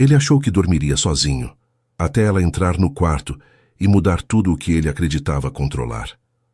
Ele achou que dormiria sozinho, até ela entrar no quarto e mudar tudo o que ele acreditava controlar.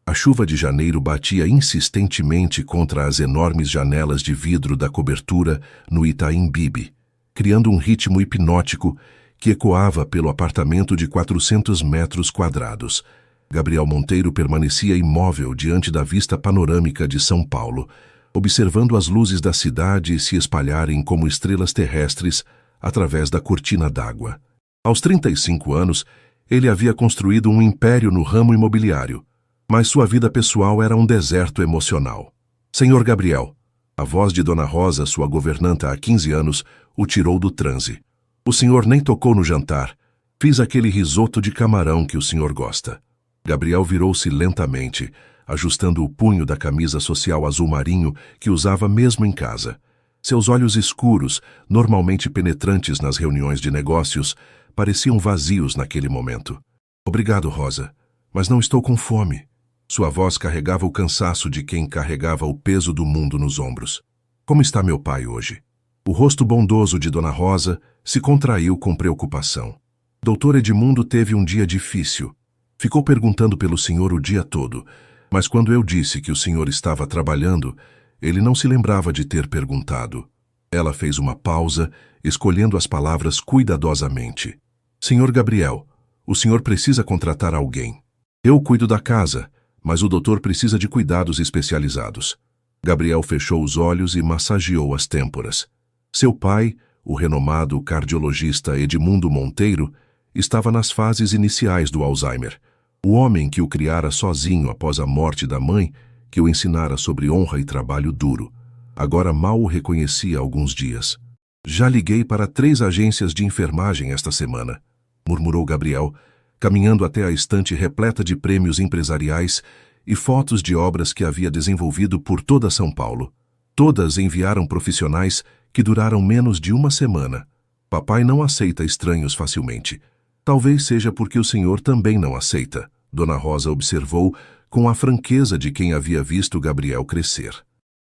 A chuva de janeiro batia insistentemente contra as enormes janelas de vidro da cobertura no Itaim Bibi, criando um ritmo hipnótico que ecoava pelo apartamento de 400 metros quadrados. Gabriel Monteiro permanecia imóvel diante da vista panorâmica de São Paulo, observando as luzes da cidade se espalharem como estrelas terrestres através da cortina d'água. Aos 35 anos, ele havia construído um império no ramo imobiliário, mas sua vida pessoal era um deserto emocional. Senhor Gabriel, a voz de Dona Rosa, sua governanta há 15 anos, o tirou do transe. O senhor nem tocou no jantar. Fiz aquele risoto de camarão que o senhor gosta. Gabriel virou-se lentamente, ajustando o punho da camisa social azul marinho que usava mesmo em casa. Seus olhos escuros, normalmente penetrantes nas reuniões de negócios, pareciam vazios naquele momento. Obrigado, Rosa, mas não estou com fome. Sua voz carregava o cansaço de quem carregava o peso do mundo nos ombros. Como está meu pai hoje? O rosto bondoso de Dona Rosa se contraiu com preocupação. Doutor Edmundo teve um dia difícil. Ficou perguntando pelo senhor o dia todo, mas quando eu disse que o senhor estava trabalhando, ele não se lembrava de ter perguntado. Ela fez uma pausa, escolhendo as palavras cuidadosamente. Senhor Gabriel, o senhor precisa contratar alguém. Eu cuido da casa, mas o doutor precisa de cuidados especializados. Gabriel fechou os olhos e massageou as têmporas. Seu pai, o renomado cardiologista Edmundo Monteiro, estava nas fases iniciais do Alzheimer. O homem que o criara sozinho após a morte da mãe, que o ensinara sobre honra e trabalho duro, agora mal o reconhecia há alguns dias. Já liguei para 3 agências de enfermagem esta semana, murmurou Gabriel, caminhando até a estante repleta de prêmios empresariais e fotos de obras que havia desenvolvido por toda São Paulo. Todas enviaram profissionais que duraram menos de 1 semana. Papai não aceita estranhos facilmente. Talvez seja porque o senhor também não aceita, Dona Rosa observou com a franqueza de quem havia visto Gabriel crescer.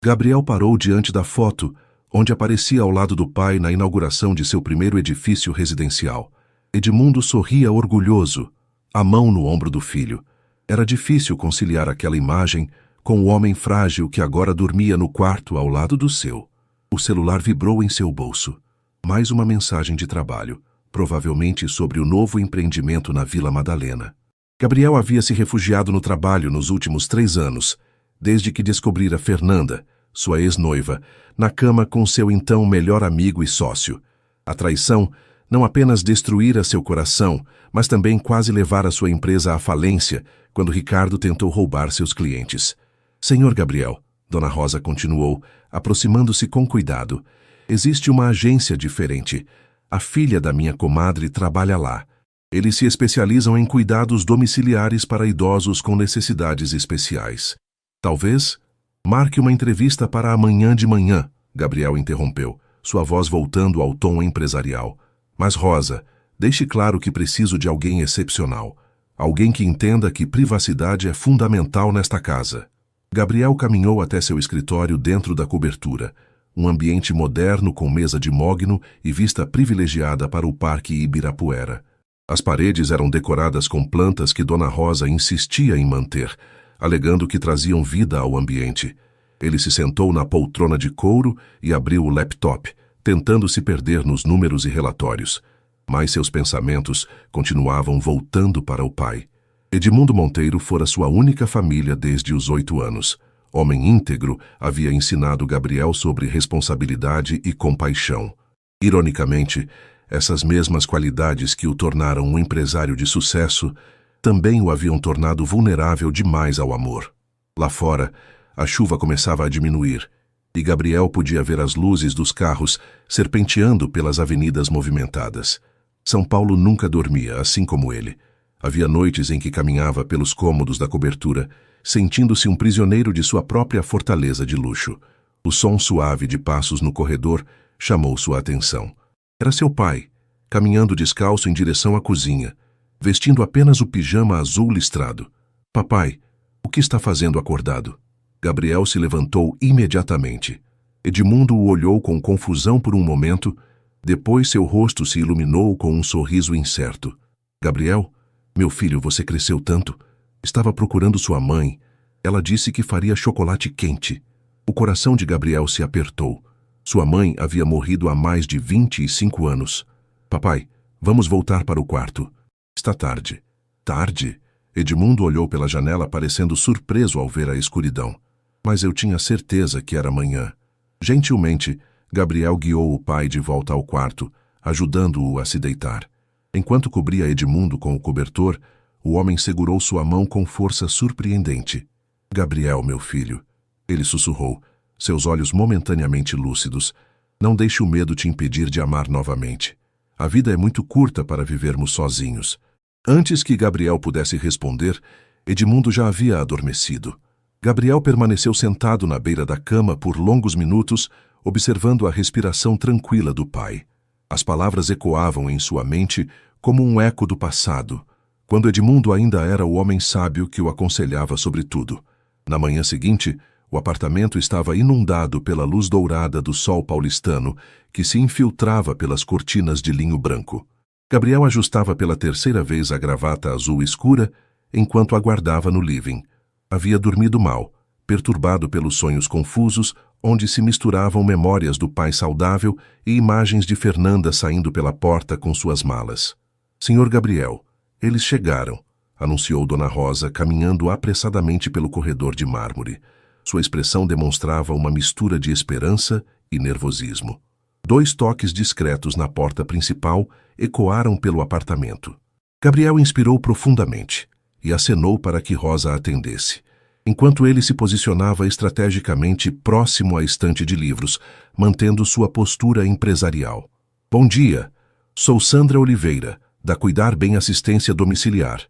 Gabriel parou diante da foto, onde aparecia ao lado do pai na inauguração de seu primeiro edifício residencial. Edmundo sorria orgulhoso, a mão no ombro do filho. Era difícil conciliar aquela imagem com o homem frágil que agora dormia no quarto ao lado do seu. O celular vibrou em seu bolso. Mais uma mensagem de trabalho, provavelmente sobre o novo empreendimento na Vila Madalena. Gabriel havia se refugiado no trabalho nos últimos 3 anos, desde que descobrira Fernanda, sua ex-noiva, na cama com seu então melhor amigo e sócio. A traição não apenas destruíra seu coração, mas também quase levara sua empresa à falência quando Ricardo tentou roubar seus clientes. Senhor Gabriel, Dona Rosa continuou, aproximando-se com cuidado, existe uma agência diferente. A filha da minha comadre trabalha lá. Eles se especializam em cuidados domiciliares para idosos com necessidades especiais. Talvez marque uma entrevista para amanhã de manhã, Gabriel interrompeu, sua voz voltando ao tom empresarial. Mas Rosa, deixe claro que preciso de alguém excepcional. Alguém que entenda que privacidade é fundamental nesta casa. Gabriel caminhou até seu escritório dentro da cobertura, um ambiente moderno com mesa de mogno e vista privilegiada para o Parque Ibirapuera. As paredes eram decoradas com plantas que Dona Rosa insistia em manter, alegando que traziam vida ao ambiente. Ele se sentou na poltrona de couro e abriu o laptop, tentando se perder nos números e relatórios. Mas seus pensamentos continuavam voltando para o pai. Edmundo Monteiro fora sua única família desde os 8 anos. Homem íntegro, havia ensinado Gabriel sobre responsabilidade e compaixão. Ironicamente, essas mesmas qualidades que o tornaram um empresário de sucesso também o haviam tornado vulnerável demais ao amor. Lá fora, a chuva começava a diminuir, e Gabriel podia ver as luzes dos carros serpenteando pelas avenidas movimentadas. São Paulo nunca dormia, assim como ele. Havia noites em que caminhava pelos cômodos da cobertura, sentindo-se um prisioneiro de sua própria fortaleza de luxo. O som suave de passos no corredor chamou sua atenção. Era seu pai, caminhando descalço em direção à cozinha, vestindo apenas o pijama azul listrado. Papai, o que está fazendo acordado? Gabriel se levantou imediatamente. Edmundo o olhou com confusão por um momento, Depois seu rosto se iluminou com um sorriso incerto. Gabriel, meu filho, você cresceu tanto. Estava procurando sua mãe. Ela disse que faria chocolate quente. O coração de Gabriel se apertou. Sua mãe havia morrido há mais de 25 anos. Papai, vamos voltar para o quarto. Está tarde. Tarde? Edmundo olhou pela janela parecendo surpreso ao ver a escuridão. Mas eu tinha certeza que era manhã. Gentilmente, Gabriel guiou o pai de volta ao quarto, ajudando-o a se deitar. Enquanto cobria Edmundo com o cobertor, o homem segurou sua mão com força surpreendente. Gabriel, meu filho, ele sussurrou, seus olhos momentaneamente lúcidos. Não deixe o medo te impedir de amar novamente. A vida é muito curta para vivermos sozinhos. Antes que Gabriel pudesse responder, Edmundo já havia adormecido. Gabriel permaneceu sentado na beira da cama por longos minutos, observando a respiração tranquila do pai. As palavras ecoavam em sua mente como um eco do passado, quando Edmundo ainda era o homem sábio que o aconselhava sobre tudo. Na manhã seguinte, o apartamento estava inundado pela luz dourada do sol paulistano, que se infiltrava pelas cortinas de linho branco. Gabriel ajustava pela terceira vez a gravata azul escura, enquanto aguardava no living. Havia dormido mal, perturbado pelos sonhos confusos, onde se misturavam memórias do pai saudável e imagens de Fernanda saindo pela porta com suas malas. Senhor Gabriel, eles chegaram, anunciou Dona Rosa, caminhando apressadamente pelo corredor de mármore. Sua expressão demonstrava uma mistura de esperança e nervosismo. 2 toques discretos na porta principal ecoaram pelo apartamento. Gabriel inspirou profundamente e acenou para que Rosa atendesse, enquanto ele se posicionava estrategicamente próximo à estante de livros, mantendo sua postura empresarial. Bom dia, sou Sandra Oliveira, da Cuidar Bem Assistência Domiciliar.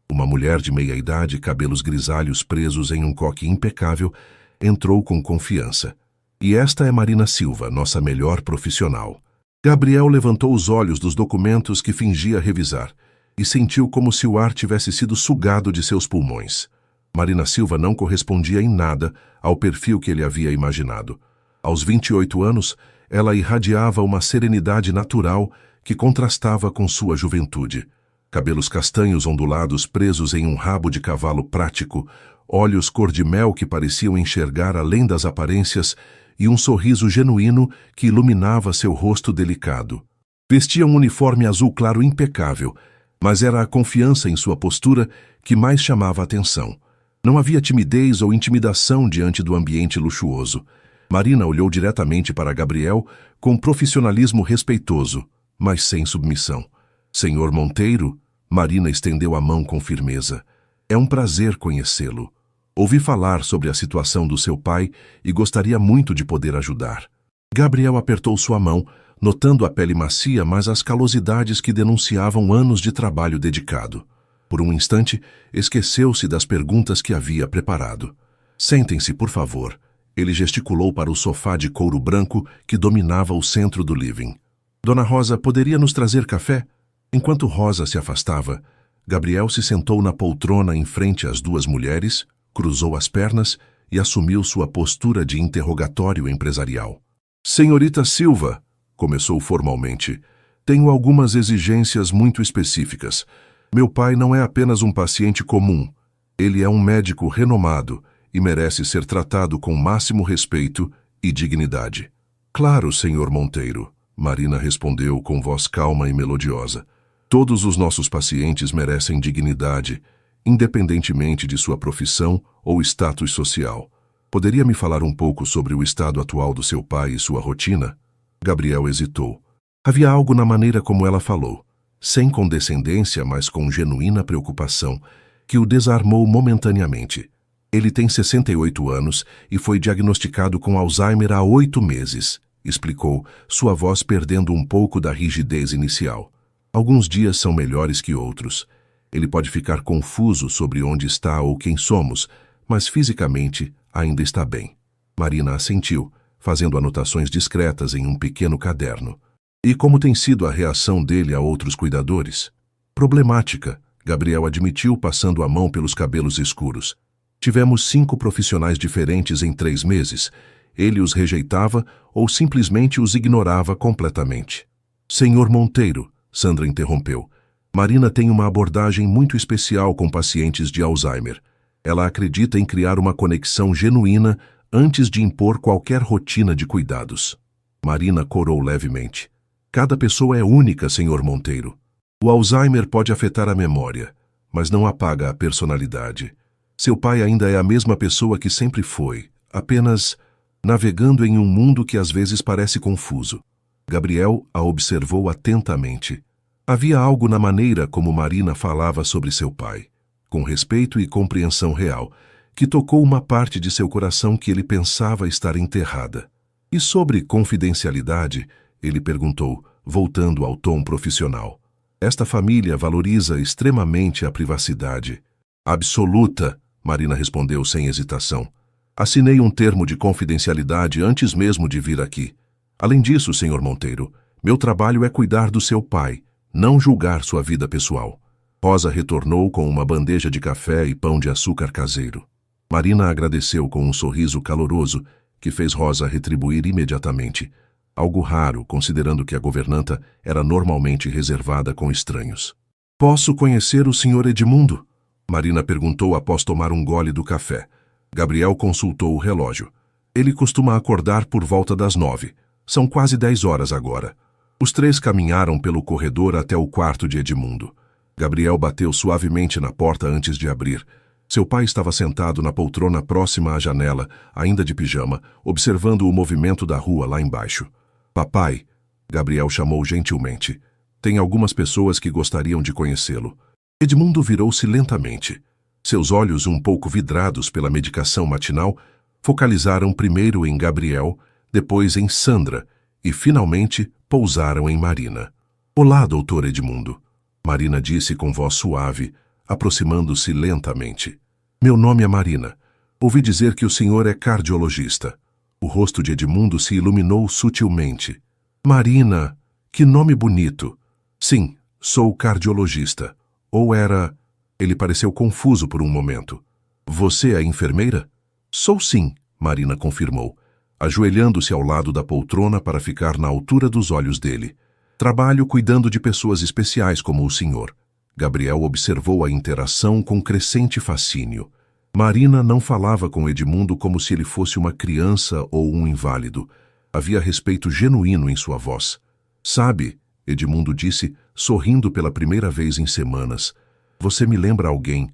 Uma mulher de meia-idade, cabelos grisalhos presos em um coque impecável, entrou com confiança. E esta é Marina Silva, nossa melhor profissional. Gabriel levantou os olhos dos documentos que fingia revisar e sentiu como se o ar tivesse sido sugado de seus pulmões. Marina Silva não correspondia em nada ao perfil que ele havia imaginado. Aos 28 anos, ela irradiava uma serenidade natural que contrastava com sua juventude. Cabelos castanhos ondulados presos em um rabo de cavalo prático, olhos cor-de-mel que pareciam enxergar além das aparências e um sorriso genuíno que iluminava seu rosto delicado. Vestia um uniforme azul claro impecável, mas era a confiança em sua postura que mais chamava a atenção. Não havia timidez ou intimidação diante do ambiente luxuoso. Marina olhou diretamente para Gabriel com profissionalismo respeitoso, mas sem submissão. Senhor Monteiro, Marina estendeu a mão com firmeza. É um prazer conhecê-lo. Ouvi falar sobre a situação do seu pai e gostaria muito de poder ajudar. Gabriel apertou sua mão, notando a pele macia, mas as calosidades que denunciavam anos de trabalho dedicado. Por um instante, esqueceu-se das perguntas que havia preparado. Sentem-se, por favor. Ele gesticulou para o sofá de couro branco que dominava o centro do living. Dona Rosa, poderia nos trazer café? Enquanto Rosa se afastava, Gabriel se sentou na poltrona em frente às 2 mulheres, cruzou as pernas e assumiu sua postura de interrogatório empresarial. Senhorita Silva, começou formalmente, tenho algumas exigências muito específicas. Meu pai não é apenas um paciente comum. Ele é um médico renomado e merece ser tratado com máximo respeito e dignidade. Claro, senhor Monteiro, Marina respondeu com voz calma e melodiosa. Todos os nossos pacientes merecem dignidade, independentemente de sua profissão ou status social. Poderia me falar um pouco sobre o estado atual do seu pai e sua rotina? Gabriel hesitou. Havia algo na maneira como ela falou, sem condescendência, mas com genuína preocupação, que o desarmou momentaneamente. Ele tem 68 anos e foi diagnosticado com Alzheimer há 8 meses, explicou, sua voz perdendo um pouco da rigidez inicial. Alguns dias são melhores que outros. Ele pode ficar confuso sobre onde está ou quem somos, mas fisicamente ainda está bem. Marina assentiu, fazendo anotações discretas em um pequeno caderno. E como tem sido a reação dele a outros cuidadores? Problemática, Gabriel admitiu, passando a mão pelos cabelos escuros. Tivemos 5 profissionais diferentes em 3 meses. Ele os rejeitava ou simplesmente os ignorava completamente. Senhor Monteiro, Sandra interrompeu. Marina tem uma abordagem muito especial com pacientes de Alzheimer. Ela acredita em criar uma conexão genuína antes de impor qualquer rotina de cuidados. Marina corou levemente. Cada pessoa é única, Senhor Monteiro. O Alzheimer pode afetar a memória, mas não apaga a personalidade. Seu pai ainda é a mesma pessoa que sempre foi, apenas navegando em um mundo que às vezes parece confuso. Gabriel a observou atentamente. Havia algo na maneira como Marina falava sobre seu pai, com respeito e compreensão real, que tocou uma parte de seu coração que ele pensava estar enterrada. E sobre confidencialidade, ele perguntou, voltando ao tom profissional. Esta família valoriza extremamente a privacidade. Absoluta, Marina respondeu sem hesitação. Assinei um termo de confidencialidade antes mesmo de vir aqui. Além disso, Sr. Monteiro, meu trabalho é cuidar do seu pai, não julgar sua vida pessoal. Rosa retornou com uma bandeja de café e pão de açúcar caseiro. Marina agradeceu com um sorriso caloroso que fez Rosa retribuir imediatamente, algo raro considerando que a governanta era normalmente reservada com estranhos. Posso conhecer o Sr. Edmundo? Marina perguntou após tomar um gole do café. Gabriel consultou o relógio. Ele costuma acordar por volta das 9. São quase 10 horas agora. Os três caminharam pelo corredor até o quarto de Edmundo. Gabriel bateu suavemente na porta antes de abrir. Seu pai estava sentado na poltrona próxima à janela, ainda de pijama, observando o movimento da rua lá embaixo. Papai, Gabriel chamou gentilmente. Tem algumas pessoas que gostariam de conhecê-lo. Edmundo virou-se lentamente. Seus olhos, um pouco vidrados pela medicação matinal, focalizaram primeiro em Gabriel, depois em Sandra e, finalmente, pousaram em Marina. Olá, doutor Edmundo. Marina disse com voz suave, aproximando-se lentamente. Meu nome é Marina. Ouvi dizer que o senhor é cardiologista. O rosto de Edmundo se iluminou sutilmente. Marina, que nome bonito. Sim, sou cardiologista. Ou era... Ele pareceu confuso por um momento. Você é enfermeira? Sou sim, Marina confirmou, ajoelhando-se ao lado da poltrona para ficar na altura dos olhos dele. Trabalho cuidando de pessoas especiais como o senhor. Gabriel observou a interação com crescente fascínio. Marina não falava com Edmundo como se ele fosse uma criança ou um inválido. Havia respeito genuíno em sua voz. Sabe, Edmundo disse, sorrindo pela primeira vez em semanas, você me lembra alguém.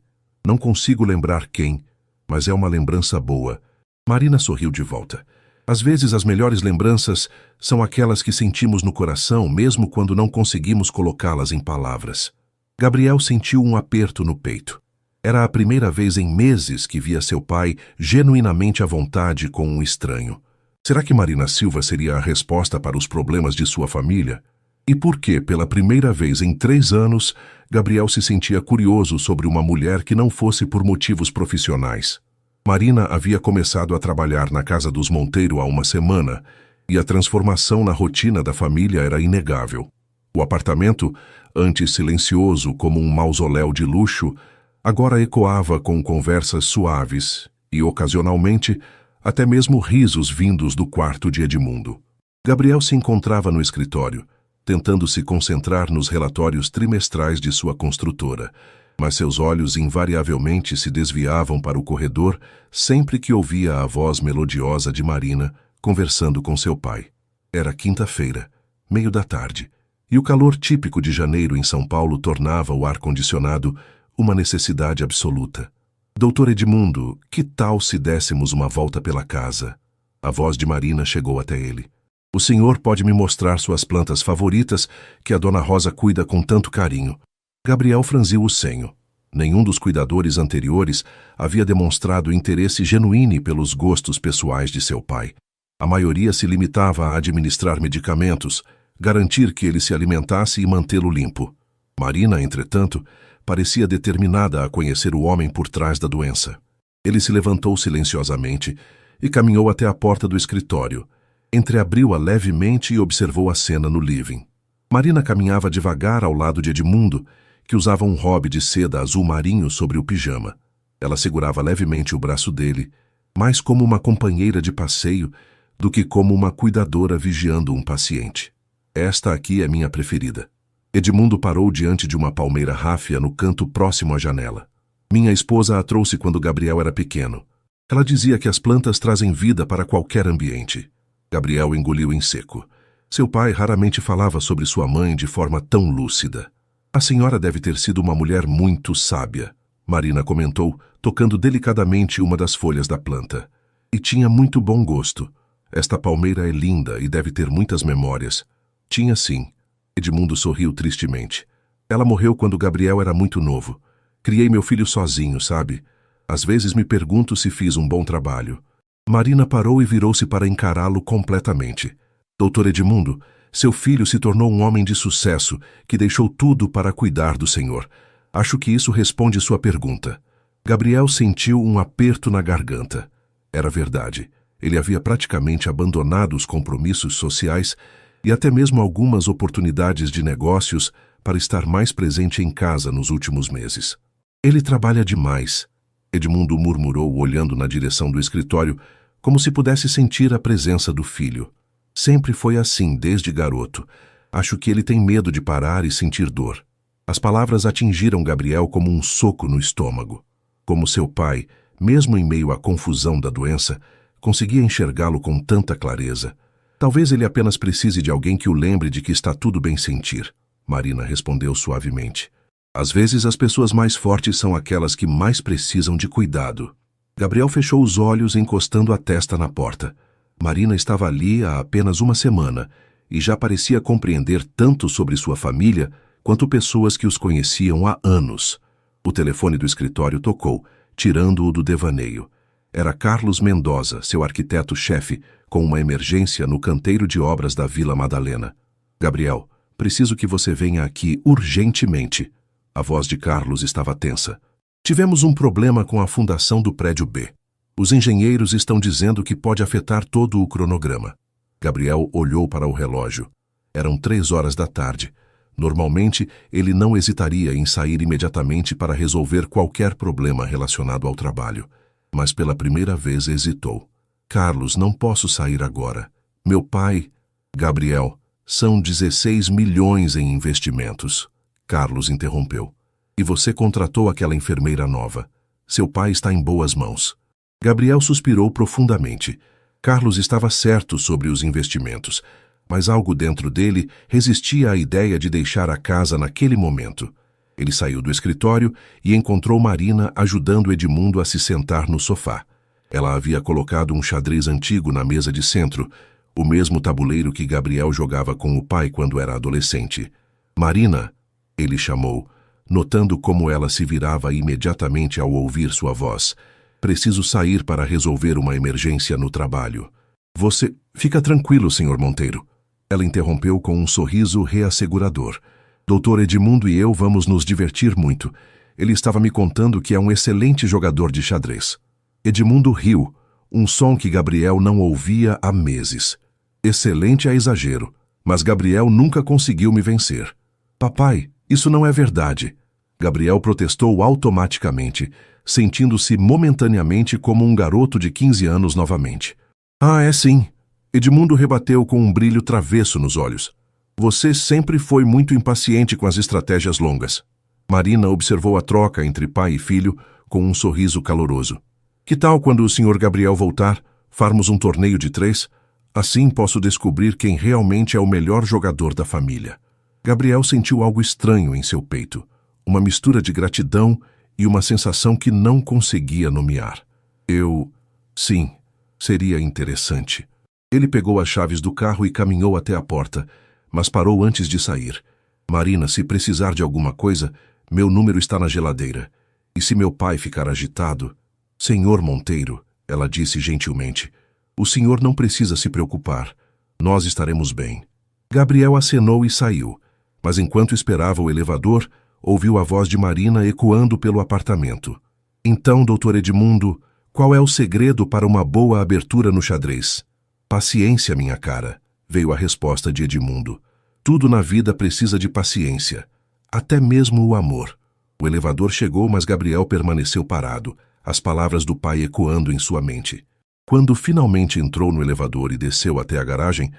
Não consigo lembrar quem, mas é uma lembrança boa. Marina sorriu de volta. Às vezes as melhores lembranças são aquelas que sentimos no coração, mesmo quando não conseguimos colocá-las em palavras. Gabriel sentiu um aperto no peito. Era a primeira vez em meses que via seu pai genuinamente à vontade com um estranho. Será que Marina Silva seria a resposta para os problemas de sua família? E por que, pela primeira vez em 3 anos, Gabriel se sentia curioso sobre uma mulher que não fosse por motivos profissionais? Marina havia começado a trabalhar na casa dos Monteiro há uma semana e a transformação na rotina da família era inegável. O apartamento, antes silencioso como um mausoléu de luxo, agora ecoava com conversas suaves e, ocasionalmente, até mesmo risos vindos do quarto de Edmundo. Gabriel se encontrava no escritório, tentando se concentrar nos relatórios trimestrais de sua construtora, mas seus olhos invariavelmente se desviavam para o corredor sempre que ouvia a voz melodiosa de Marina conversando com seu pai. Era quinta-feira, meio da tarde, e o calor típico de janeiro em São Paulo tornava o ar-condicionado uma necessidade absoluta. Doutor Edmundo, que tal se dessemos uma volta pela casa? A voz de Marina chegou até ele. O senhor pode me mostrar suas plantas favoritas que a dona Rosa cuida com tanto carinho. Gabriel franziu o senho. Nenhum dos cuidadores anteriores havia demonstrado interesse genuíno pelos gostos pessoais de seu pai. A maioria se limitava a administrar medicamentos, garantir que ele se alimentasse e mantê-lo limpo. Marina, entretanto, parecia determinada a conhecer o homem por trás da doença. Ele se levantou silenciosamente e caminhou até a porta do escritório. Entreabriu-a levemente e observou a cena no living. Marina caminhava devagar ao lado de Edmundo, que usava um hobby de seda azul marinho sobre o pijama. Ela segurava levemente o braço dele, mais como uma companheira de passeio do que como uma cuidadora vigiando um paciente. Esta aqui é minha preferida. Edmundo parou diante de uma palmeira ráfia no canto próximo à janela. Minha esposa a trouxe quando Gabriel era pequeno. Ela dizia que as plantas trazem vida para qualquer ambiente. Gabriel engoliu em seco. Seu pai raramente falava sobre sua mãe de forma tão lúcida. A senhora deve ter sido uma mulher muito sábia, Marina comentou, tocando delicadamente uma das folhas da planta. E tinha muito bom gosto. Esta palmeira é linda e deve ter muitas memórias. Tinha sim. Edmundo sorriu tristemente. Ela morreu quando Gabriel era muito novo. Criei meu filho sozinho, sabe? Às vezes me pergunto se fiz um bom trabalho. Marina parou e virou-se para encará-lo completamente. Doutor Edmundo, seu filho se tornou um homem de sucesso que deixou tudo para cuidar do Senhor. Acho que isso responde sua pergunta. Gabriel sentiu um aperto na garganta. Era verdade. Ele havia praticamente abandonado os compromissos sociais e até mesmo algumas oportunidades de negócios para estar mais presente em casa nos últimos meses. Ele trabalha demais, Edmundo murmurou olhando na direção do escritório, como se pudesse sentir a presença do filho. Sempre foi assim, desde garoto. Acho que ele tem medo de parar e sentir dor. As palavras atingiram Gabriel como um soco no estômago. Como seu pai, mesmo em meio à confusão da doença, conseguia enxergá-lo com tanta clareza. Talvez ele apenas precise de alguém que o lembre de que está tudo bem sentir, Marina respondeu suavemente. Às vezes as pessoas mais fortes são aquelas que mais precisam de cuidado. Gabriel fechou os olhos encostando a testa na porta. Marina estava ali há apenas uma semana e já parecia compreender tanto sobre sua família quanto pessoas que os conheciam há anos. O telefone do escritório tocou, tirando-o do devaneio. Era Carlos Mendoza, seu arquiteto-chefe, com uma emergência no canteiro de obras da Vila Madalena. Gabriel, preciso que você venha aqui urgentemente. A voz de Carlos estava tensa. Tivemos um problema com a fundação do prédio B. Os engenheiros estão dizendo que pode afetar todo o cronograma. Gabriel olhou para o relógio. Eram 3 horas da tarde. Normalmente, ele não hesitaria em sair imediatamente para resolver qualquer problema relacionado ao trabalho. Mas pela primeira vez hesitou. Carlos, não posso sair agora. Meu pai... Gabriel, são 16 milhões em investimentos. Carlos interrompeu. E você contratou aquela enfermeira nova. Seu pai está em boas mãos. Gabriel suspirou profundamente. Carlos estava certo sobre os investimentos, mas algo dentro dele resistia à ideia de deixar a casa naquele momento. Ele saiu do escritório e encontrou Marina ajudando Edmundo a se sentar no sofá. Ela havia colocado um xadrez antigo na mesa de centro, o mesmo tabuleiro que Gabriel jogava com o pai quando era adolescente. Marina, ele chamou, notando como ela se virava imediatamente ao ouvir sua voz. Preciso sair para resolver uma emergência no trabalho. Você... Fica tranquilo, Sr. Monteiro. Ela interrompeu com um sorriso reassegurador. Doutor Edmundo e eu vamos nos divertir muito. Ele estava me contando que é um excelente jogador de xadrez. Edmundo riu, um som que Gabriel não ouvia há meses. Excelente é exagero, mas Gabriel nunca conseguiu me vencer. Papai, isso não é verdade. Gabriel protestou automaticamente, sentindo-se momentaneamente como um garoto de 15 anos novamente. Ah, é sim. Edmundo rebateu com um brilho travesso nos olhos. Você sempre foi muito impaciente com as estratégias longas. Marina observou a troca entre pai e filho com um sorriso caloroso. Que tal quando o Sr. Gabriel voltar, farmos um torneio de 3? Assim posso descobrir quem realmente é o melhor jogador da família. Gabriel sentiu algo estranho em seu peito, uma mistura de gratidão e uma sensação que não conseguia nomear. Sim, seria interessante. Ele pegou as chaves do carro e caminhou até a porta, mas parou antes de sair. Marina, se precisar de alguma coisa, meu número está na geladeira. E se meu pai ficar agitado... Senhor Monteiro, ela disse gentilmente, o senhor não precisa se preocupar. Nós estaremos bem. Gabriel acenou e saiu, mas enquanto esperava o elevador, ouviu a voz de Marina ecoando pelo apartamento. Então, doutor Edmundo, qual é o segredo para uma boa abertura no xadrez? Paciência, minha cara, veio a resposta de Edmundo. Tudo na vida precisa de paciência, até mesmo o amor. O elevador chegou, mas Gabriel permaneceu parado, as palavras do pai ecoando em sua mente. Quando finalmente entrou no elevador e desceu até a garagem,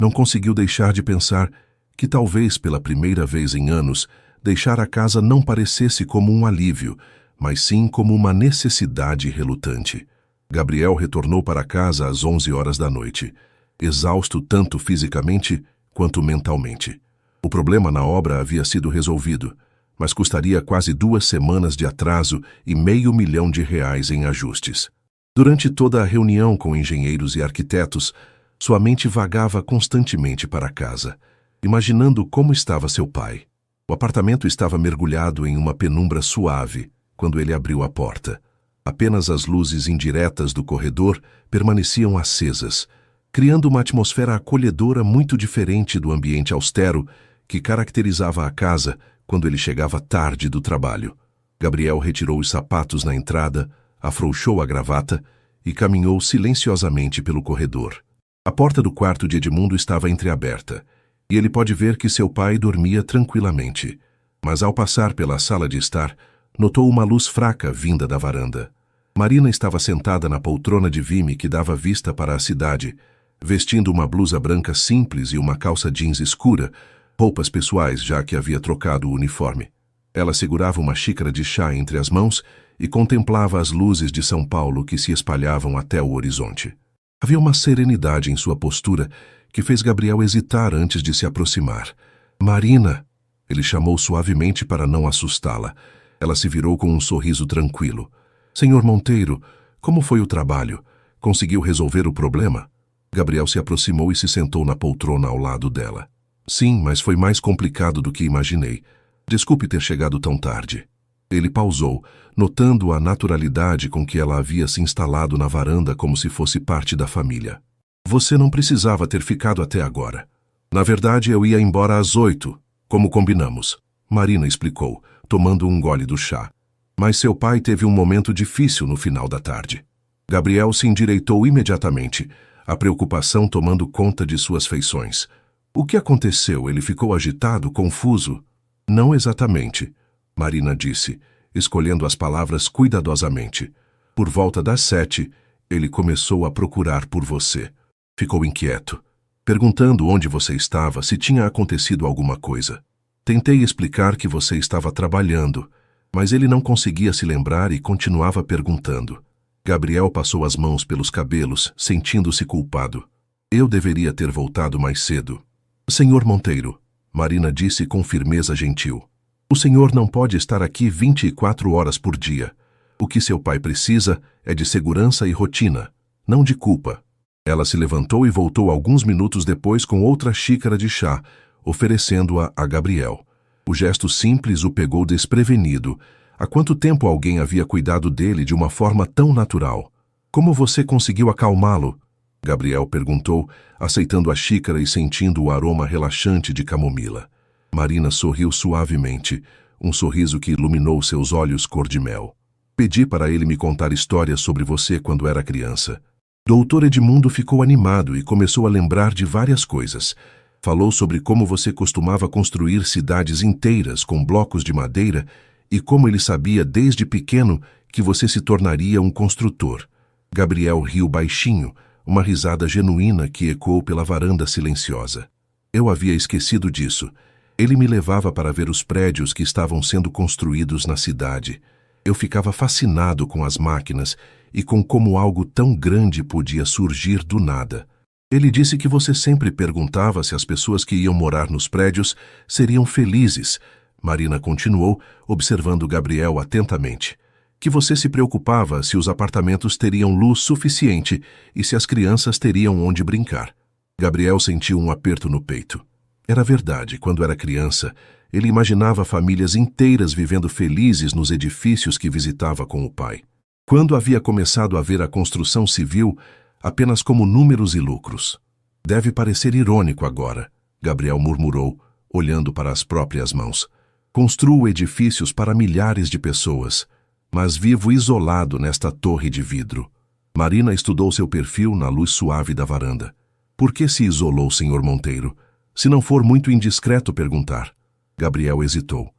Não conseguiu deixar de pensar que talvez pela primeira vez em anos, deixar a casa não parecesse como um alívio, mas sim como uma necessidade relutante. Gabriel retornou para casa às 11 horas da noite, exausto tanto fisicamente quanto mentalmente. O problema na obra havia sido resolvido, mas custaria quase 2 semanas de atraso e R$500 mil em ajustes. Durante toda a reunião com engenheiros e arquitetos, sua mente vagava constantemente para casa, imaginando como estava seu pai. O apartamento estava mergulhado em uma penumbra suave quando ele abriu a porta. Apenas as luzes indiretas do corredor permaneciam acesas, criando uma atmosfera acolhedora muito diferente do ambiente austero que caracterizava a casa quando ele chegava tarde do trabalho. Gabriel retirou os sapatos na entrada, afrouxou a gravata e caminhou silenciosamente pelo corredor. A porta do quarto de Edmundo estava entreaberta, e ele pode ver que seu pai dormia tranquilamente. Mas ao passar pela sala de estar, notou uma luz fraca vinda da varanda. Marina estava sentada na poltrona de vime que dava vista para a cidade, vestindo uma blusa branca simples e uma calça jeans escura, roupas pessoais já que havia trocado o uniforme. Ela segurava uma xícara de chá entre as mãos e contemplava as luzes de São Paulo que se espalhavam até o horizonte. Havia uma serenidade em sua postura que fez Gabriel hesitar antes de se aproximar. "Marina!" Ele chamou suavemente para não assustá-la. Ela se virou com um sorriso tranquilo. "Senhor Monteiro, como foi o trabalho? Conseguiu resolver o problema?" Gabriel se aproximou e se sentou na poltrona ao lado dela. "Sim, mas foi mais complicado do que imaginei. Desculpe ter chegado tão tarde." Ele pausou, notando a naturalidade com que ela havia se instalado na varanda como se fosse parte da família. "Você não precisava ter ficado até agora. Na verdade, eu ia embora às 8, como combinamos." Marina explicou, tomando um gole do chá. "Mas seu pai teve um momento difícil no final da tarde." Gabriel se endireitou imediatamente, a preocupação tomando conta de suas feições. "O que aconteceu? Ele ficou agitado, confuso?" "Não exatamente," Marina disse, escolhendo as palavras cuidadosamente. "Por volta das 7, ele começou a procurar por você. Ficou inquieto, perguntando onde você estava, se tinha acontecido alguma coisa. Tentei explicar que você estava trabalhando, mas ele não conseguia se lembrar e continuava perguntando." Gabriel passou as mãos pelos cabelos, sentindo-se culpado. "Eu deveria ter voltado mais cedo." "Senhor Monteiro," Marina disse com firmeza gentil, "o senhor não pode estar aqui 24 horas por dia. O que seu pai precisa é de segurança e rotina, não de culpa." Ela se levantou e voltou alguns minutos depois com outra xícara de chá, oferecendo-a a Gabriel. O gesto simples o pegou desprevenido. Há quanto tempo alguém havia cuidado dele de uma forma tão natural? "Como você conseguiu acalmá-lo?" Gabriel perguntou, aceitando a xícara e sentindo o aroma relaxante de camomila. Marina sorriu suavemente, um sorriso que iluminou seus olhos cor de mel. "Pedi para ele me contar histórias sobre você quando era criança." Doutor Edmundo ficou animado e começou a lembrar de várias coisas. Falou sobre como você costumava construir cidades inteiras com blocos de madeira e como ele sabia desde pequeno que você se tornaria um construtor. Gabriel riu baixinho, uma risada genuína que ecoou pela varanda silenciosa. "Eu havia esquecido disso. Ele me levava para ver os prédios que estavam sendo construídos na cidade. Eu ficava fascinado com as máquinas e com como algo tão grande podia surgir do nada. Ele disse que você sempre perguntava se as pessoas que iam morar nos prédios seriam felizes." Marina continuou, observando Gabriel atentamente. "Que você se preocupava se os apartamentos teriam luz suficiente e se as crianças teriam onde brincar." Gabriel sentiu um aperto no peito. Era verdade, quando era criança, ele imaginava famílias inteiras vivendo felizes nos edifícios que visitava com o pai. Quando havia começado a ver a construção civil apenas como números e lucros. "Deve parecer irônico agora," Gabriel murmurou, olhando para as próprias mãos. "Construo edifícios para milhares de pessoas, mas vivo isolado nesta torre de vidro." Marina estudou seu perfil na luz suave da varanda. "Por que se isolou, Sr. Monteiro? Se não for muito indiscreto perguntar." Gabriel hesitou.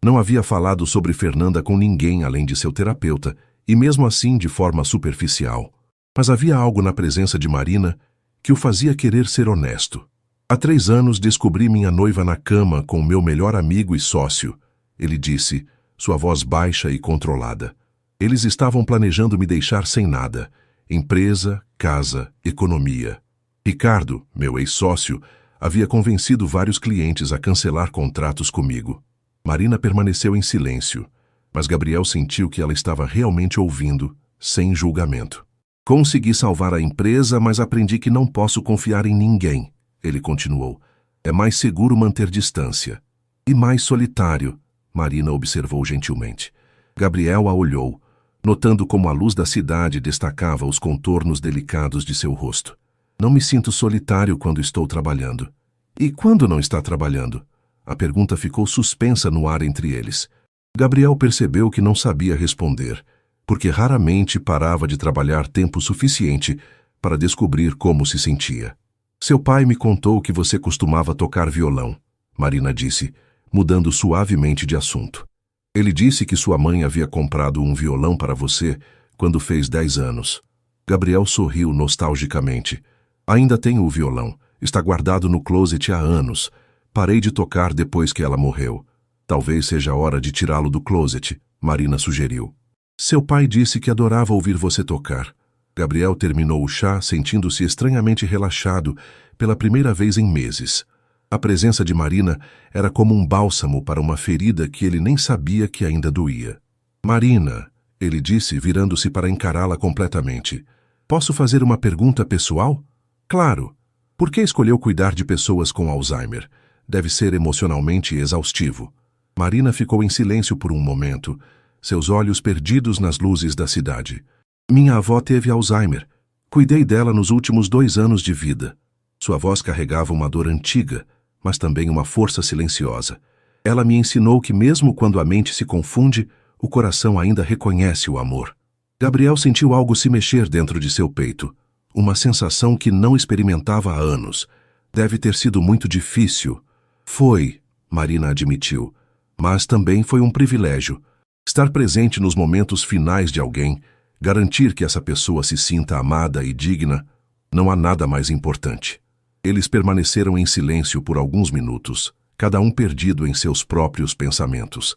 Não havia falado sobre Fernanda com ninguém além de seu terapeuta, e mesmo assim de forma superficial. Mas havia algo na presença de Marina que o fazia querer ser honesto. Há 3 anos descobri minha noiva na cama com meu melhor amigo e sócio, ele disse, sua voz baixa e controlada. Eles estavam planejando me deixar sem nada. Empresa, casa, economia. Ricardo, meu ex-sócio, havia convencido vários clientes a cancelar contratos comigo. Marina permaneceu em silêncio, mas Gabriel sentiu que ela estava realmente ouvindo, sem julgamento. Consegui salvar a empresa, mas aprendi que não posso confiar em ninguém, ele continuou. É mais seguro manter distância. E mais solitário, Marina observou gentilmente. Gabriel a olhou, notando como a luz da cidade destacava os contornos delicados de seu rosto. Não me sinto solitário quando estou trabalhando. E quando não está trabalhando? A pergunta ficou suspensa no ar entre eles. Gabriel percebeu que não sabia responder, porque raramente parava de trabalhar tempo suficiente para descobrir como se sentia. Seu pai me contou que você costumava tocar violão, Marina disse, mudando suavemente de assunto. Ele disse que sua mãe havia comprado um violão para você quando fez 10 anos. Gabriel sorriu nostalgicamente. Ainda tenho o violão. Está guardado no closet há anos. Parei de tocar depois que ela morreu. Talvez seja a hora de tirá-lo do closet, Marina sugeriu. Seu pai disse que adorava ouvir você tocar. Gabriel terminou o chá sentindo-se estranhamente relaxado pela primeira vez em meses. A presença de Marina era como um bálsamo para uma ferida que ele nem sabia que ainda doía. Marina, ele disse, virando-se para encará-la completamente. Posso fazer uma pergunta pessoal? Claro. Por que escolheu cuidar de pessoas com Alzheimer? Deve ser emocionalmente exaustivo. Marina ficou em silêncio por um momento, seus olhos perdidos nas luzes da cidade. Minha avó teve Alzheimer. Cuidei dela nos últimos 2 anos de vida. Sua voz carregava uma dor antiga, mas também uma força silenciosa. Ela me ensinou que mesmo quando a mente se confunde, o coração ainda reconhece o amor. Gabriel sentiu algo se mexer dentro de seu peito. Uma sensação que não experimentava há anos. Deve ter sido muito difícil. Foi, Marina admitiu. Mas também foi um privilégio. Estar presente nos momentos finais de alguém, garantir que essa pessoa se sinta amada e digna, não há nada mais importante. Eles permaneceram em silêncio por alguns minutos, cada um perdido em seus próprios pensamentos.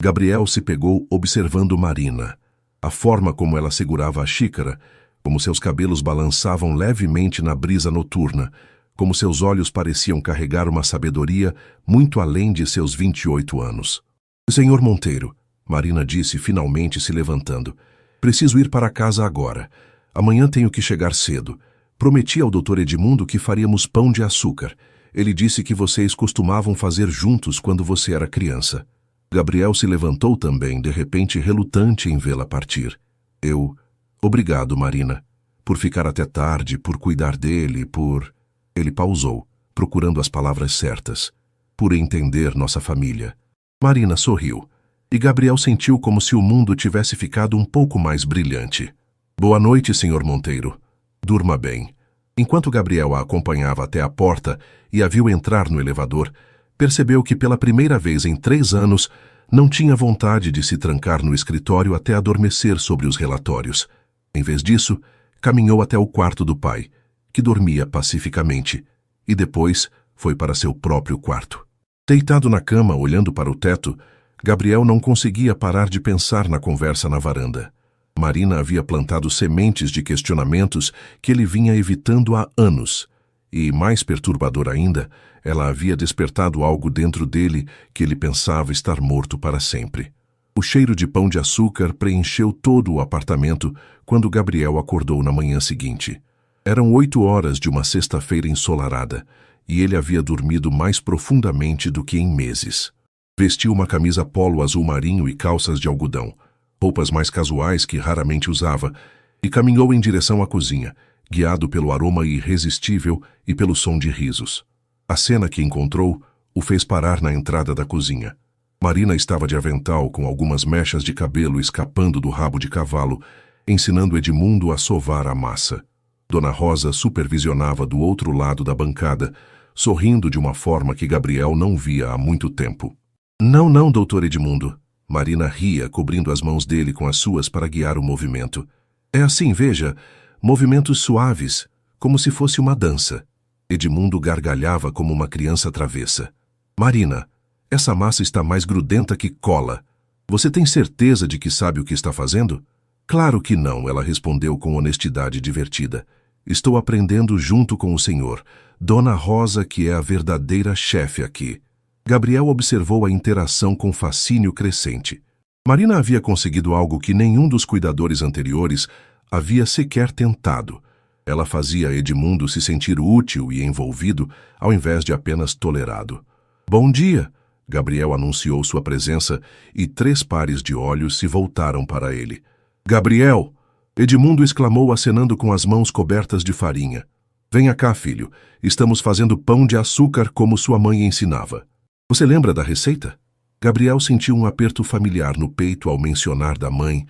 Gabriel se pegou observando Marina. A forma como ela segurava a xícara, como seus cabelos balançavam levemente na brisa noturna, como seus olhos pareciam carregar uma sabedoria muito além de seus 28 anos. Senhor Monteiro, Marina disse finalmente se levantando. Preciso ir para casa agora. Amanhã tenho que chegar cedo. Prometi ao Dr. Edmundo que faríamos pão de açúcar. Ele disse que vocês costumavam fazer juntos quando você era criança. Gabriel se levantou também, de repente relutante em vê-la partir. Obrigado, Marina. Por ficar até tarde, por cuidar dele, por... Ele pausou, procurando as palavras certas. Por entender nossa família. Marina sorriu, e Gabriel sentiu como se o mundo tivesse ficado um pouco mais brilhante. Boa noite, Sr. Monteiro. Durma bem. Enquanto Gabriel a acompanhava até a porta e a viu entrar no elevador, percebeu que pela primeira vez em 3 anos não tinha vontade de se trancar no escritório até adormecer sobre os relatórios. Em vez disso, caminhou até o quarto do pai, que dormia pacificamente, e depois foi para seu próprio quarto. Deitado na cama, olhando para o teto, Gabriel não conseguia parar de pensar na conversa na varanda. Marina havia plantado sementes de questionamentos que ele vinha evitando há anos, e, mais perturbador ainda, ela havia despertado algo dentro dele que ele pensava estar morto para sempre. O cheiro de pão de açúcar preencheu todo o apartamento quando Gabriel acordou na manhã seguinte. Eram 8 horas de uma sexta-feira ensolarada, e ele havia dormido mais profundamente do que em meses. Vestiu uma camisa polo azul marinho e calças de algodão, roupas mais casuais que raramente usava, e caminhou em direção à cozinha, guiado pelo aroma irresistível e pelo som de risos. A cena que encontrou o fez parar na entrada da cozinha. Marina estava de avental com algumas mechas de cabelo escapando do rabo de cavalo, ensinando Edmundo a sovar a massa. Dona Rosa supervisionava do outro lado da bancada, sorrindo de uma forma que Gabriel não via há muito tempo. Não, doutor Edmundo. Marina ria, cobrindo as mãos dele com as suas para guiar o movimento. É assim, veja, movimentos suaves, como se fosse uma dança. Edmundo gargalhava como uma criança travessa. Marina, essa massa está mais grudenta que cola. Você tem certeza de que sabe o que está fazendo? Claro que não, ela respondeu com honestidade divertida. Estou aprendendo junto com o senhor. Dona Rosa, que é a verdadeira chefe aqui. Gabriel observou a interação com fascínio crescente. Marina havia conseguido algo que nenhum dos cuidadores anteriores havia sequer tentado. Ela fazia Edmundo se sentir útil e envolvido, ao invés de apenas tolerado. Bom dia! Gabriel anunciou sua presença e 3 pares de olhos se voltaram para ele. Gabriel! Edmundo exclamou acenando com as mãos cobertas de farinha. Venha cá, filho. Estamos fazendo pão de açúcar como sua mãe ensinava. Você lembra da receita? Gabriel sentiu um aperto familiar no peito ao mencionar da mãe,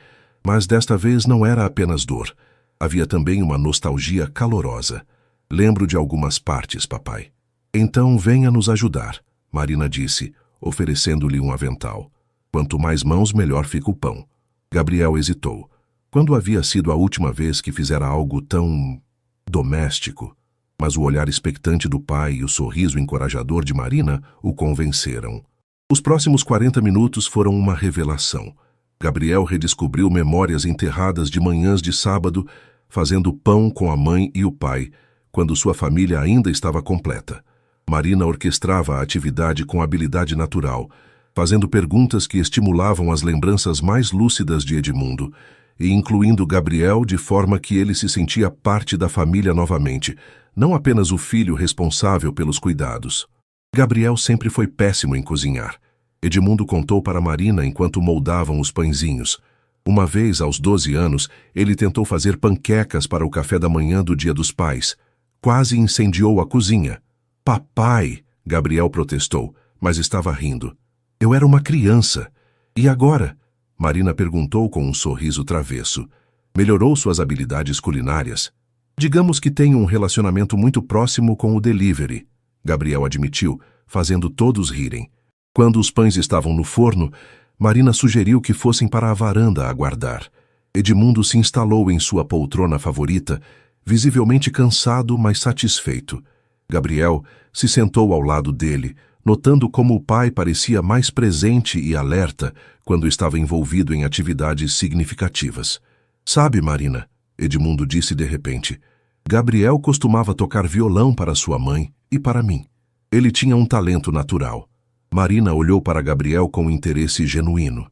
mas desta vez não era apenas dor. Havia também uma nostalgia calorosa. Lembro de algumas partes, papai. Então venha nos ajudar, Marina disse, oferecendo-lhe um avental. Quanto mais mãos, melhor fica o pão. Gabriel hesitou. Quando havia sido a última vez que fizera algo tão doméstico? Mas o olhar expectante do pai e o sorriso encorajador de Marina o convenceram. Os próximos 40 minutos foram uma revelação. Gabriel redescobriu memórias enterradas de manhãs de sábado, fazendo pão com a mãe e o pai, quando sua família ainda estava completa. Marina orquestrava a atividade com habilidade natural, fazendo perguntas que estimulavam as lembranças mais lúcidas de Edmundo, e incluindo Gabriel de forma que ele se sentia parte da família novamente, não apenas o filho responsável pelos cuidados. Gabriel sempre foi péssimo em cozinhar. Edmundo contou para Marina enquanto moldavam os pãezinhos. Uma vez, aos 12 anos, ele tentou fazer panquecas para o café da manhã do Dia dos Pais. Quase incendiou a cozinha. Papai, Gabriel protestou, mas estava rindo. Eu era uma criança. E agora? Marina perguntou com um sorriso travesso. Melhorou suas habilidades culinárias. Digamos que tem um relacionamento muito próximo com o delivery, Gabriel admitiu, fazendo todos rirem. Quando os pães estavam no forno, Marina sugeriu que fossem para a varanda aguardar. Edmundo se instalou em sua poltrona favorita, visivelmente cansado, mas satisfeito. Gabriel se sentou ao lado dele, notando como o pai parecia mais presente e alerta quando estava envolvido em atividades significativas. Sabe, Marina, Edmundo disse de repente, Gabriel costumava tocar violão para sua mãe e para mim. Ele tinha um talento natural. Marina olhou para Gabriel com interesse genuíno.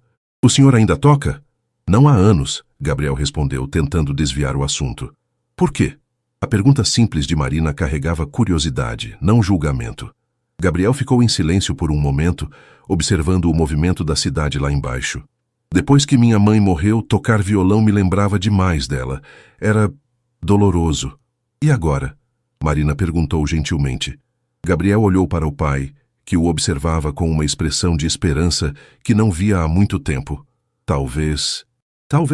O senhor ainda toca? Não há anos, Gabriel respondeu, tentando desviar o assunto. Por quê? A pergunta simples de Marina carregava curiosidade, não julgamento. Gabriel ficou em silêncio por um momento, observando o movimento da cidade lá embaixo. Depois que minha mãe morreu, tocar violão me lembrava demais dela. Era doloroso. E agora? Marina perguntou gentilmente. Gabriel olhou para o pai, que o observava com uma expressão de esperança que não via há muito tempo. Talvez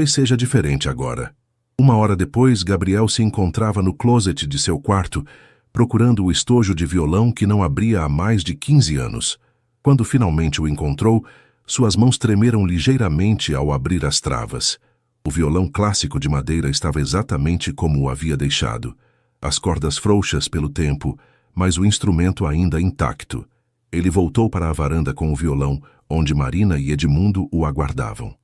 seja diferente agora. 1 hora depois, Gabriel se encontrava no closet de seu quarto, procurando o estojo de violão que não abria há mais de 15 anos. Quando finalmente o encontrou, suas mãos tremeram ligeiramente ao abrir as travas. O violão clássico de madeira estava exatamente como o havia deixado. As cordas frouxas pelo tempo, mas o instrumento ainda intacto. Ele voltou para a varanda com o violão, onde Marina e Edmundo o aguardavam.